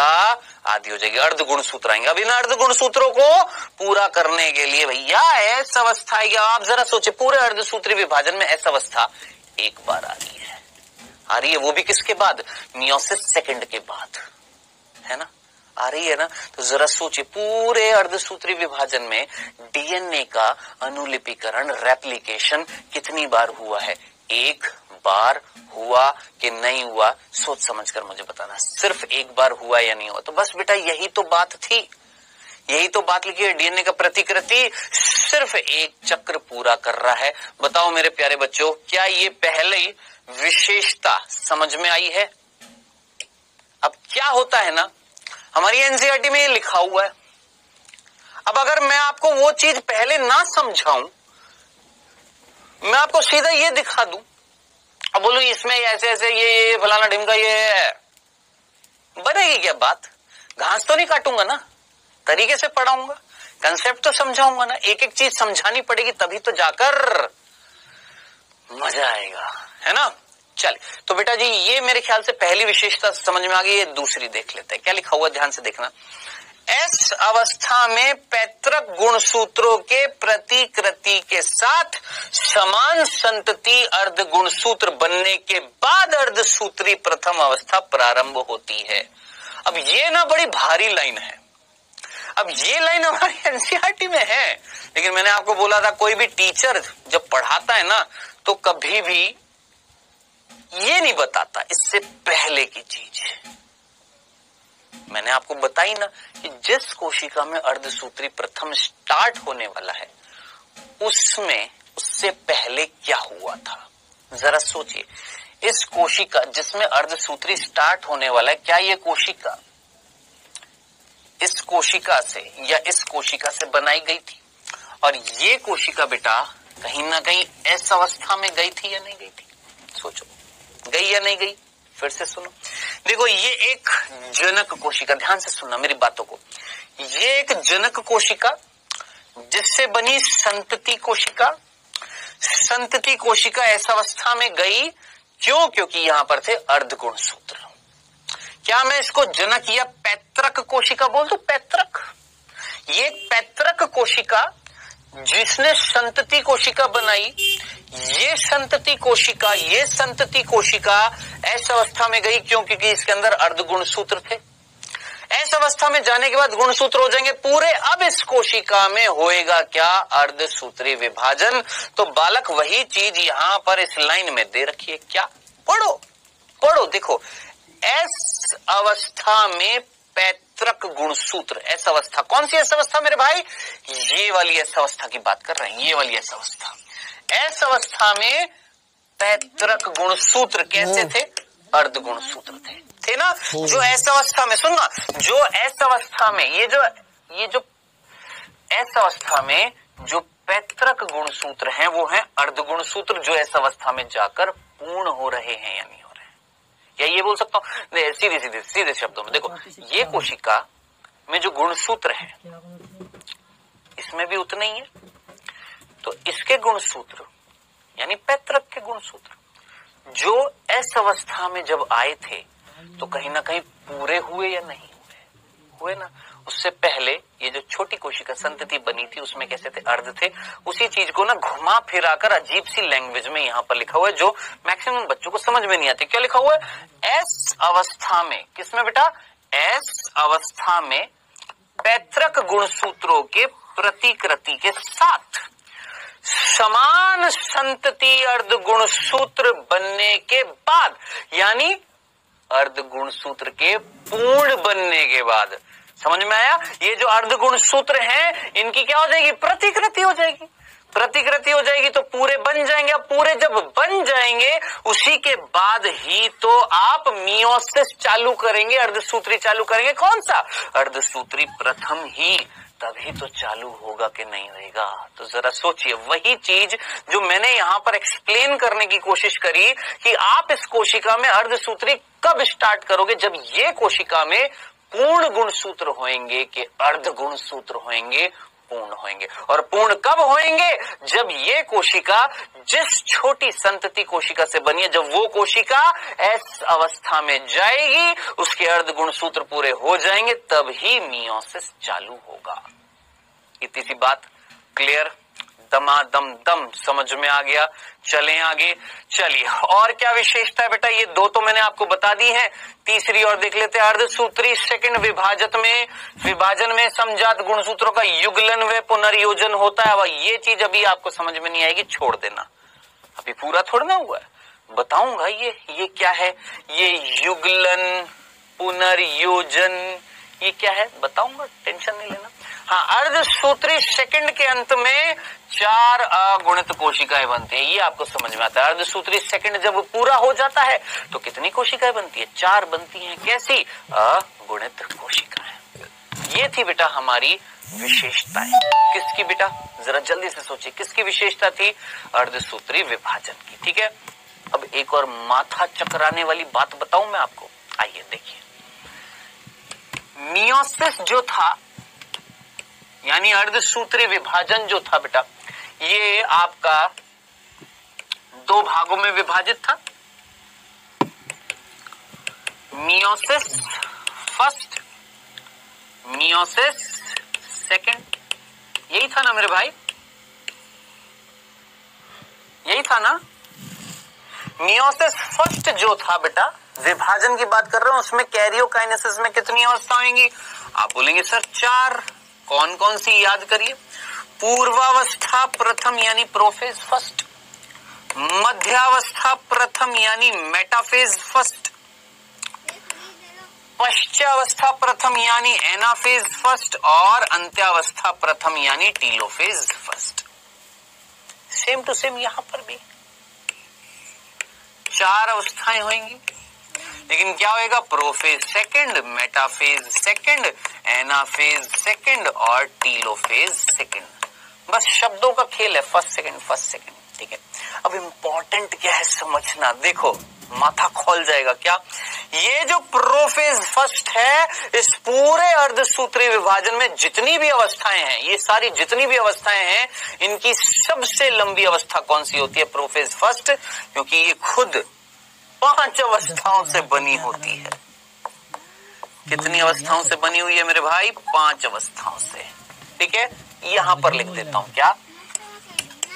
आधी हो जाएगी, अर्ध गुणसूत्र आएंगे। अब इन अर्ध गुणसूत्रों को पूरा करने के लिए भैया ऐसा अवस्था आएगी। आप जरा सोचे, पूरे अर्धसूत्री विभाजन में ऐसा अवस्था एक बार आ रही है, वो भी किसके बाद? मियोसिस सेकंड के बाद, है ना? आ रही है ना? तो जरा सोचिए, पूरे अर्धसूत्री विभाजन में डीएनए का अनुलिपीकरण, रेप्लिकेशन कितनी बार हुआ है? एक बार हुआ कि नहीं हुआ? सोच समझकर मुझे बताना। सिर्फ एक बार हुआ या नहीं हुआ? तो बस बेटा यही तो बात थी, यही तो बात लिखी है। डीएनए का प्रतिकृति सिर्फ एक चक्र पूरा कर रहा है। बताओ मेरे प्यारे बच्चों, क्या ये पहले विशेषता समझ में आई है? अब क्या होता है ना, हमारी एनसीईआरटी में ये लिखा हुआ है। अब अगर मैं आपको वो चीज पहले ना समझाऊं, मैं आपको सीधा ये दिखा दूं अब बोलूं इसमें ऐसे ऐसे ये फलाना ढिमका ये है, बनेगी क्या बात? घास तो नहीं काटूंगा ना, तरीके से पढ़ाऊंगा, कंसेप्ट तो समझाऊंगा ना, एक एक चीज समझानी पड़ेगी तभी तो जाकर मजा आएगा, है ना। चलिए, तो बेटा जी ये मेरे ख्याल से पहली विशेषता समझ में आ गई। ये दूसरी देख लेते हैं, क्या लिखा हुआ ध्यान से देखना। एस अवस्था में पैतृक गुणसूत्रों के प्रतिकृति के साथ समान संतति अर्ध गुणसूत्र बनने के बाद अर्धसूत्री प्रथम अवस्था प्रारंभ होती है। अब ये ना बड़ी भारी लाइन है, अब ये लाइन हमारी एनसीईआरटी में है, लेकिन मैंने आपको बोला था कोई भी टीचर जब पढ़ाता है ना तो कभी भी ये नहीं बताता इससे पहले की चीज। मैंने आपको बताई ना कि जिस कोशिका में अर्धसूत्री प्रथम स्टार्ट होने वाला है उसमें उससे पहले क्या हुआ था, जरा सोचिए। इस कोशिका जिसमें अर्धसूत्री स्टार्ट होने वाला है, क्या ये कोशिका इस कोशिका से या इस कोशिका से बनाई गई थी? और ये कोशिका बेटा कहीं ना कहीं एस अवस्था में गई थी या नहीं गई थी? सोचो, गई या नहीं गई? फिर से सुनो, देखो ये एक जनक कोशिका, ध्यान से सुनना मेरी बातों को, ये एक जनक कोशिका जिससे बनी संतति कोशिका। संतति कोशिका ऐसा अवस्था में गई क्यों? क्योंकि यहां पर थे अर्धगुणसूत्र। क्या मैं इसको जनक या पैतृक कोशिका बोल दूं? पैतृक, ये पैतृक कोशिका जिसने संतति कोशिका बनाई, ये संतति कोशिका ऐसा अवस्था में गई क्यों? क्योंकि इसके अंदर अर्धगुणसूत्र थे। ऐसा अवस्था में जाने के बाद गुणसूत्र हो जाएंगे पूरे। अब इस कोशिका में होएगा क्या? अर्धसूत्री विभाजन। तो बालक वही चीज यहां पर इस लाइन में दे रखी है, क्या? पढ़ो देखो, एस अवस्था में पैतृक गुणसूत्र। ऐसा अवस्था कौन सी ऐसा अवस्था मेरे भाई? ये वाली ऐसा अवस्था की बात कर रहे हैं, ये वाली ऐसा अवस्था। ऐसा अवस्था में पैतृक गुणसूत्र कैसे थे? अर्धगुणसूत्र थे ना। जो ऐसा अवस्था में, सुनना, जो ऐसा अवस्था में ये जो ऐसा अवस्था में जो पैतृक गुणसूत्र हैं वो हैं अर्धगुणसूत्र, जो ऐसा अवस्था में जाकर पूर्ण हो रहे हैं या नहीं हो रहे हैं। या ये बोल सकता हूं सीधे शब्दों में, देखो ये कोशिका में जो गुणसूत्र है इसमें भी उतना ही है, तो इसके गुणसूत्र यानी पैतृक के गुणसूत्र जो एस अवस्था में जब आए थे तो कहीं ना कहीं पूरे हुए या नहीं हुए ना। उससे पहले ये जो छोटी कोशिका संतति बनी थी उसमें कैसे थे? अर्ध थे। उसी चीज को ना घुमा फिराकर अजीब सी लैंग्वेज में यहाँ पर लिखा हुआ है जो मैक्सिमम बच्चों को समझ में नहीं आती। क्या लिखा हुआ है? एस अवस्था में, किसमें बेटा? एस अवस्था में पैतृक गुणसूत्रों के प्रतिकृति के साथ समान संतति अर्ध गुणसूत्र बनने के बाद, यानी अर्ध गुणसूत्र के पूर्ण बनने के बाद। समझ में आया? ये जो अर्ध गुणसूत्र हैं इनकी क्या हो जाएगी? प्रतिकृति हो जाएगी। प्रतिकृति हो जाएगी तो पूरे बन जाएंगे। अब पूरे जब बन जाएंगे उसी के बाद ही तो आप मियोसिस चालू करेंगे, अर्धसूत्री चालू करेंगे। कौन सा? अर्धसूत्री प्रथम ही तभी तो चालू होगा कि नहीं होगा। तो जरा सोचिए, वही चीज जो मैंने यहाँ पर एक्सप्लेन करने की कोशिश करी कि आप इस कोशिका में अर्धसूत्री कब स्टार्ट करोगे? जब ये कोशिका में पूर्ण गुणसूत्र होंगे कि अर्ध गुणसूत्र होंगे, पूर्ण होंगे। और पूर्ण कब होंगे? जब ये कोशिका जिस छोटी संतति कोशिका से बनी है, जब वो कोशिका एस अवस्था में जाएगी, उसके अर्ध गुणसूत्र पूरे हो जाएंगे, तब ही मियोसिस चालू होगा। इतनी सी बात क्लियर? दम समझ में आ गया। चलें आगे। चलिए, और क्या विशेषता है बेटा? ये दो तो मैंने आपको बता दी है, तीसरी और देख लेते हैं। अर्धसूत्री सेकंड विभाजन में समजात गुणसूत्रों का युगलन व पुनर्योजन होता है। अब ये चीज अभी आपको समझ में नहीं आएगी, छोड़ देना, अभी पूरा थोड़ा ना हुआ है, बताऊंगा। ये क्या है? ये युगलन पुनर्योजन ये क्या है बताऊंगा, टेंशन नहीं लेना। हाँ, अर्धसूत्री सेकंड के अंत में 4 अगुणित कोशिकाएं बनती है, ये आपको समझ में आता है। अर्धसूत्री सेकंड जब पूरा हो जाता है तो कितनी कोशिकाएं बनती है? 4 बनती हैं। कैसी? अगुणित कोशिकाएं। ये थी बेटा हमारी विशेषताएं। किसकी बेटा? जरा जल्दी से सोचिए, किसकी विशेषता थी? अर्धसूत्री विभाजन की। ठीक है, अब एक और माथा चकराने वाली बात बताऊं मैं आपको, आइए देखिए। मियोसिस जो था यानी अर्धसूत्री विभाजन जो था बेटा, ये आपका दो भागों में विभाजित था। मियोसिस फर्स्ट, मियोसिस सेकंड, यही था ना मेरे भाई, यही था ना। मियोसिस फर्स्ट जो था बेटा, विभाजन की बात कर रहा हूं, उसमें कैरियोकाइनेसिस में कितनी अवस्था होंगी? आप बोलेंगे सर 4। कौन कौन सी याद करिए? पूर्वावस्था प्रथम यानी प्रोफेज फर्स्ट, मध्यावस्था प्रथम यानी मेटाफेज फर्स्ट, पश्चावस्था प्रथम यानी एनाफेज फर्स्ट और अंत्यावस्था प्रथम यानी telophase first. Same to same यहां पर भी 4 अवस्थाएं होंगी, लेकिन क्या होएगा? Prophase second, metaphase second, anaphase second और टीलोफेज सेकंड। बस शब्दों का खेल है, फर्स्ट सेकंड फर्स्ट सेकंड, ठीक है। अब इंपॉर्टेंट क्या है समझना, देखो माथा खोल जाएगा क्या। ये जो प्रोफेज फर्स्ट है, इस पूरे अर्धसूत्री विभाजन में जितनी भी अवस्थाएं हैं, ये सारी जितनी भी अवस्थाएं हैं, इनकी सबसे लंबी अवस्था कौन सी होती है? प्रोफेज फर्स्ट, क्योंकि ये खुद 5 अवस्थाओं से बनी होती है। कितनी अवस्थाओं से बनी हुई है मेरे भाई? 5 अवस्थाओं से, ठीक है। यहां पर लिख देता हूं क्या,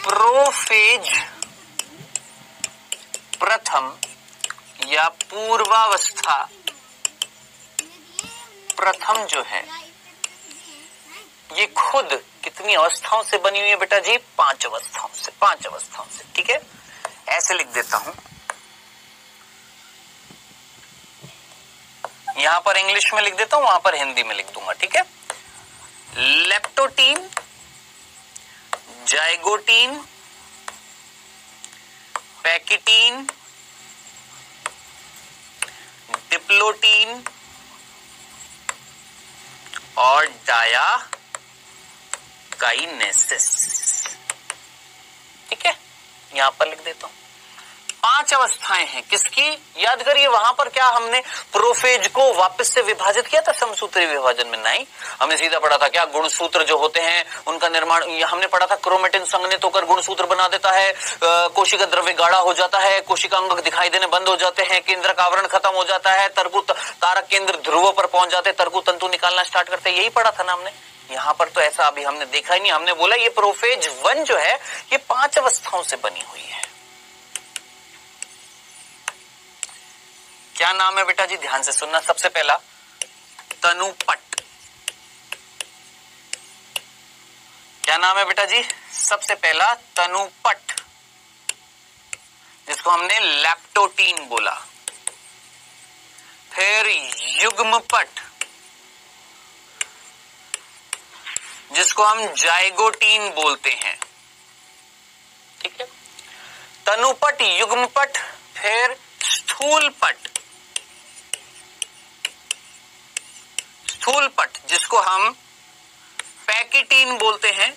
प्रोफेज प्रथम या पूर्वावस्था प्रथम जो है, ये खुद कितनी अवस्थाओं से बनी हुई है बेटा जी? 5 अवस्थाओं से, 5 अवस्थाओं से, ठीक है। ऐसे लिख देता हूं, यहां पर इंग्लिश में लिख देता हूं, वहां पर हिंदी में लिख दूंगा, ठीक है। लेप्टोटीन, जाइगोटीन, पैकिटीन, डिप्लोटीन और डायाकाइनेसिस, ठीक है। यहां पर लिख देता हूं 5 अवस्थाएं हैं किसकी? याद करिए, वहां पर क्या हमने प्रोफेज को वापस से विभाजित किया था समसूत्री विभाजन में? नहीं, हमने सीधा पढ़ा था क्या, गुणसूत्र जो होते हैं उनका निर्माण, हमने पढ़ा था क्रोमेटिन संघनित होकर गुणसूत्र बना देता है, कोशिका द्रव्य गाढ़ा हो जाता है, कोशिका अंग दिखाई देने बंद हो जाते हैं, केंद्र का आवरण खत्म हो जाता है, तारक केंद्र ध्रुवों पर पहुंच जाते, तरकु तंतु निकालना स्टार्ट करते, यही पढ़ा था ना हमने। यहाँ पर तो ऐसा अभी हमने देखा ही नहीं, हमने बोला ये प्रोफेज 1 जो है ये 5 अवस्थाओं से बनी हुई है। क्या नाम है बेटा जी? ध्यान से सुनना। सबसे पहला तनुपट, क्या नाम है बेटा जी? सबसे पहला तनुपट, जिसको हमने लैप्टोटीन बोला। फिर युग्मपट, जिसको हम जाइगोटीन बोलते हैं, ठीक है। तनुपट, युग्मपट, फिर स्थूलपट, स्थूलपट जिसको हम पैकिटीन बोलते हैं,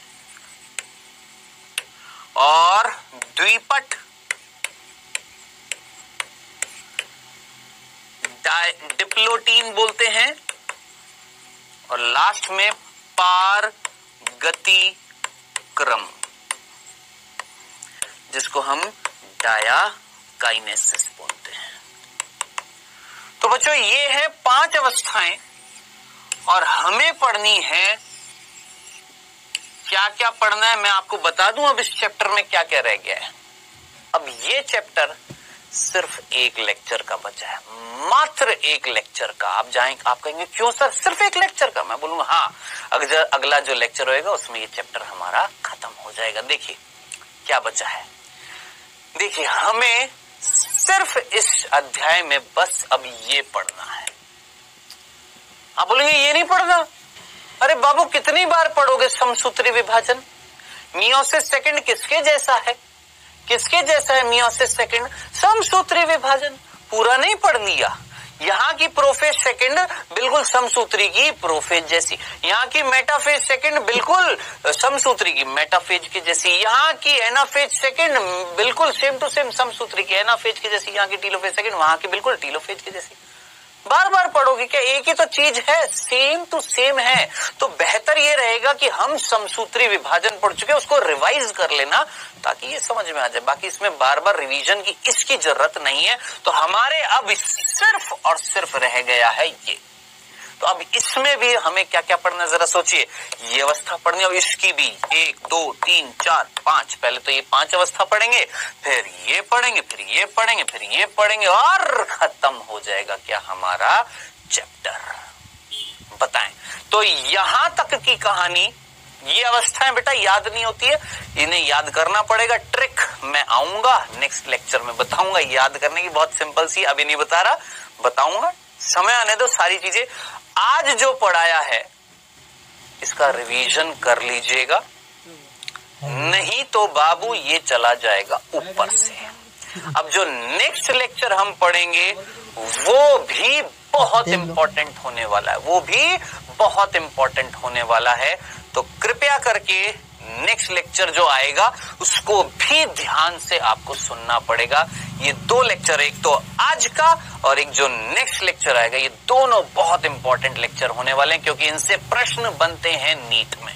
और द्विपट, डिप्लोटीन बोलते हैं, और लास्ट में पारगति क्रम, जिसको हम डायाकाइनेसिस बोलते हैं। तो बच्चों ये है 5 अवस्थाएं, और हमें पढ़नी है, क्या क्या पढ़ना है मैं आपको बता दूं। अब इस चैप्टर में क्या क्या रह गया है। अब ये चैप्टर सिर्फ एक लेक्चर का बचा है, मात्र एक लेक्चर का। आप जाएंगे, आप कहेंगे क्यों सर सिर्फ एक लेक्चर का? मैं बोलूंगा हाँ, अगला जो लेक्चर होएगा उसमें ये चैप्टर हमारा खत्म हो जाएगा। देखिए क्या बचा है, देखिए हमें सिर्फ इस अध्याय में बस अब ये पढ़ना है। आप बोलेंगे ये नहीं पढ़ना? अरे बाबू कितनी बार पढ़ोगे समसूत्री विभाजन? मियोसिस सेकंड किसके जैसा है? किसके जैसा है मियोसिस सेकंड? समसूत्री विभाजन। पूरा नहीं पढ़ लिया, यहाँ की प्रोफेज सेकंड बिल्कुल समसूत्री की प्रोफेज जैसी, यहाँ की मेटाफेज सेकंड बिल्कुल समसूत्री की मेटाफेज की जैसी, यहाँ की एनाफेज सेकंड बिल्कुल सेम टू सेम समसूत्री की एनाफेज की जैसी, यहाँ की टीलोफेज सेकंड वहां की बिल्कुल टीलोफेज की जैसी। बार बार पढ़ोगे क्या, एक ही तो चीज है, सेम टू सेम है। तो बेहतर ये रहेगा कि हम समसूत्री विभाजन पढ़ चुके उसको रिवाइज कर लेना ताकि ये समझ में आ जाए। बाकी इसमें बार बार रिवीजन की इसकी जरूरत नहीं है। तो हमारे अब सिर्फ और सिर्फ रह गया है ये। तो अब इसमें भी हमें क्या क्या पढ़ना जरा सोचिए। ये अवस्था पढ़नी और इसकी भी 1 2 3 4 5, पहले तो ये 5 अवस्था पढ़ेंगे, फिर ये पढ़ेंगे, फिर ये पढ़ेंगे, फिर ये पढ़ेंगे और खत्म हो जाएगा क्या हमारा चैप्टर। बताएं तो यहां तक की कहानी, ये अवस्थाएं बेटा याद नहीं होती है, इन्हें याद करना पड़ेगा। ट्रिक मैं आऊंगा नेक्स्ट लेक्चर में बताऊंगा, याद करने की बहुत सिंपल सी, अभी नहीं बता रहा, बताऊंगा, समय आने दो। सारी चीजें आज जो पढ़ाया है इसका रिवीजन कर लीजिएगा, नहीं तो बाबू ये चला जाएगा ऊपर से। अब जो नेक्स्ट लेक्चर हम पढ़ेंगे वो भी बहुत इंपॉर्टेंट होने वाला है, वो भी बहुत इंपॉर्टेंट होने वाला है। तो कृपया करके नेक्स्ट लेक्चर जो आएगा उसको भी ध्यान से आपको सुनना पड़ेगा। ये 2 लेक्चर, एक तो आज का और एक जो नेक्स्ट लेक्चर आएगा, ये दोनों बहुत इंपॉर्टेंट लेक्चर होने वाले हैं क्योंकि इनसे प्रश्न बनते हैं नीट में।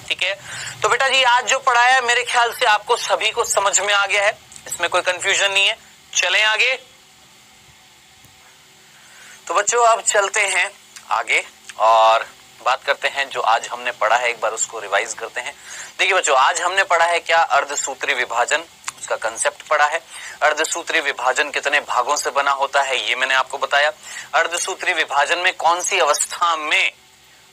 ठीक है, तो बेटा जी आज जो पढ़ाया है मेरे ख्याल से आपको सभी को समझ में आ गया है, इसमें कोई कंफ्यूजन नहीं है। चलें आगे। तो बच्चों अब चलते हैं आगे और बात करते हैं जो आज हमने पढ़ा है, एक बार उसको रिवाइज करते हैं। देखिए बच्चों आज हमने पढ़ा है क्या, अर्धसूत्री विभाजन, उसका कंसेप्ट पढ़ा है। अर्धसूत्री विभाजन कितने भागों से बना होता है ये मैंने आपको बताया। अर्धसूत्री विभाजन में कौन सी अवस्था में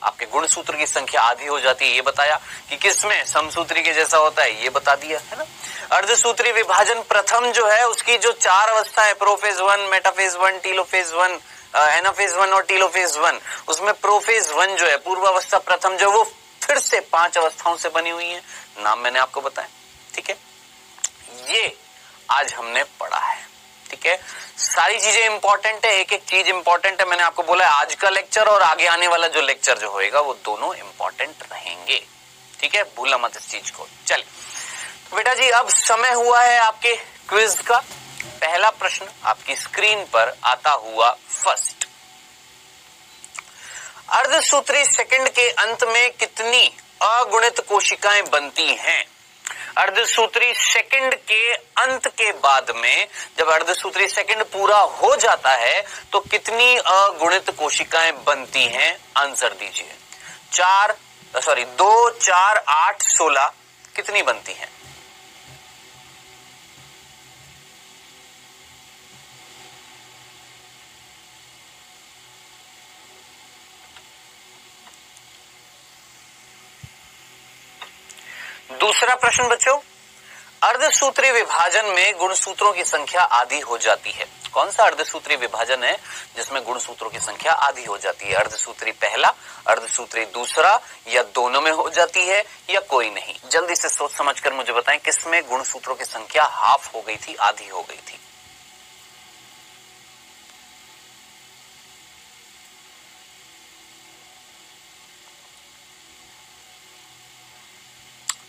आपके गुणसूत्र की संख्या आधी हो जाती है ये बताया, कि किसमें समसूत्री के जैसा होता है ये बता दिया है ना। अर्धसूत्री विभाजन प्रथम जो है उसकी जो 4 अवस्था है, प्रोफेज 1, मेटाफेज 1, टीलोफेज 1, एनाफेज 1 और टीलोफेज 1, उसमें प्रोफेज 1 जो है पूर्वावस्था प्रथम जो वो फिर से 5 अवस्थाओं से बनी हुई है, नाम मैंने आपको बताया। ठीक है, ये आज हमने पढ़ा है। ठीक है, सारी चीजें इंपॉर्टेंट है, एक एक चीज इंपॉर्टेंट है। मैंने आपको बोला है आज का लेक्चर और आगे आने वाला जो लेक्चर जो होएगा वो दोनों इंपॉर्टेंट रहेंगे। ठीक है, भूलना मत इस चीज को। चलिए तो बेटा जी अब समय हुआ है आपके क्विज का। पहला प्रश्न आपकी स्क्रीन पर आता हुआ फर्स्ट, अर्धसूत्री सेकंड के अंत में कितनी अगुणित कोशिकाएं बनती हैं? अर्धसूत्री सेकंड के अंत के बाद में जब अर्धसूत्री सेकंड पूरा हो जाता है तो कितनी अगुणित कोशिकाएं बनती हैं? आंसर दीजिए। 2 4 8 16 कितनी बनती हैं? दूसरा प्रश्न बच्चों, अर्धसूत्री विभाजन में गुणसूत्रों की संख्या आधी हो जाती है। कौन सा अर्धसूत्री विभाजन है जिसमें गुणसूत्रों की संख्या आधी हो जाती है? अर्धसूत्री पहला, अर्धसूत्री दूसरा, या दोनों में हो जाती है, या कोई नहीं? जल्दी से सोच समझकर मुझे बताएं किसमें गुणसूत्रों की संख्या हाफ हो गई थी, आधी हो गई थी?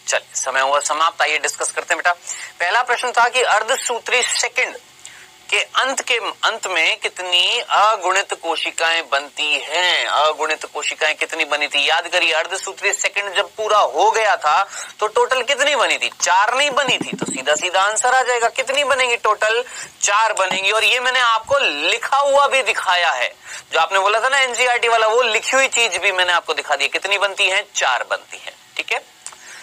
चलिए समय हुआ समाप्त, आइए डिस्कस करते हैं बेटा। पहला प्रश्न था कि अर्धसूत्री सेकंड के अंत में कितनी अगुणित कोशिकाएं बनती हैं? अगुणित कोशिकाएं कितनी बनी थी? याद करिए अर्धसूत्री सेकंड जब पूरा हो गया था तो टोटल कितनी बनी थी? 4 नहीं बनी थी, तो सीधा सीधा आंसर आ जाएगा कितनी बनेंगी? टोटल 4 बनेंगी। और ये मैंने आपको लिखा हुआ भी दिखाया है, जो आपने बोला था ना एनसीईआरटी वाला, वो लिखी हुई चीज भी मैंने आपको दिखा दी। कितनी बनती है? 4 बनती है। ठीक है,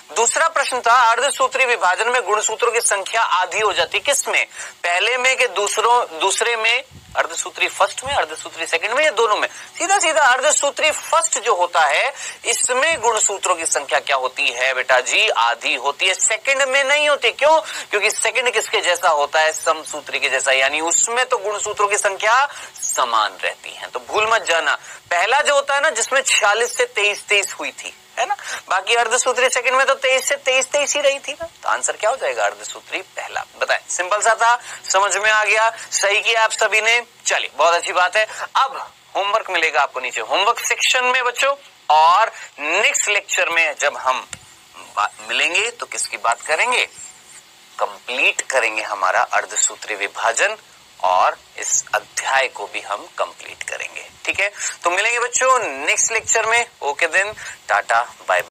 दूसरा प्रश्न था अर्धसूत्री विभाजन में गुणसूत्रों की संख्या आधी हो जाती किसमें? पहले में कि दूसरे में? अर्धसूत्री फर्स्ट में, अर्धसूत्री सेकंड में, या दोनों में? सीधा सीधा अर्धसूत्री फर्स्ट जो होता है इसमें गुणसूत्रों की संख्या क्या होती है बेटा जी? आधी होती है। सेकंड में नहीं होती। क्यों? क्योंकि सेकंड किसके जैसा होता है? समसूत्री के जैसा, यानी उसमें तो गुणसूत्रों की संख्या समान रहती है। तो भूल मत जाना, पहला जो होता है ना जिसमें 46 से 23 हुई थी, है ना। बाकी अर्धसूत्री सेकंड में तो 23 से 23 ही रही थी ना, तो आंसर क्या हो जाएगा अर्धसूत्री पहला। बताएं, सिंपल सा था, समझ में आ गया, सही किया आप सभी ने। चलिए बहुत अच्छी बात है। अब होमवर्क मिलेगा आपको नीचे होमवर्क सेक्शन में बच्चों, और नेक्स्ट लेक्चर में जब हम मिलेंगे तो किसकी बात करेंगे, कंप्लीट करेंगे हमारा अर्धसूत्री विभाजन, और इस अध्याय को भी हम कंप्लीट करेंगे। ठीक है, तो मिलेंगे बच्चों नेक्स्ट लेक्चर में। Okay then, ta-ta bye.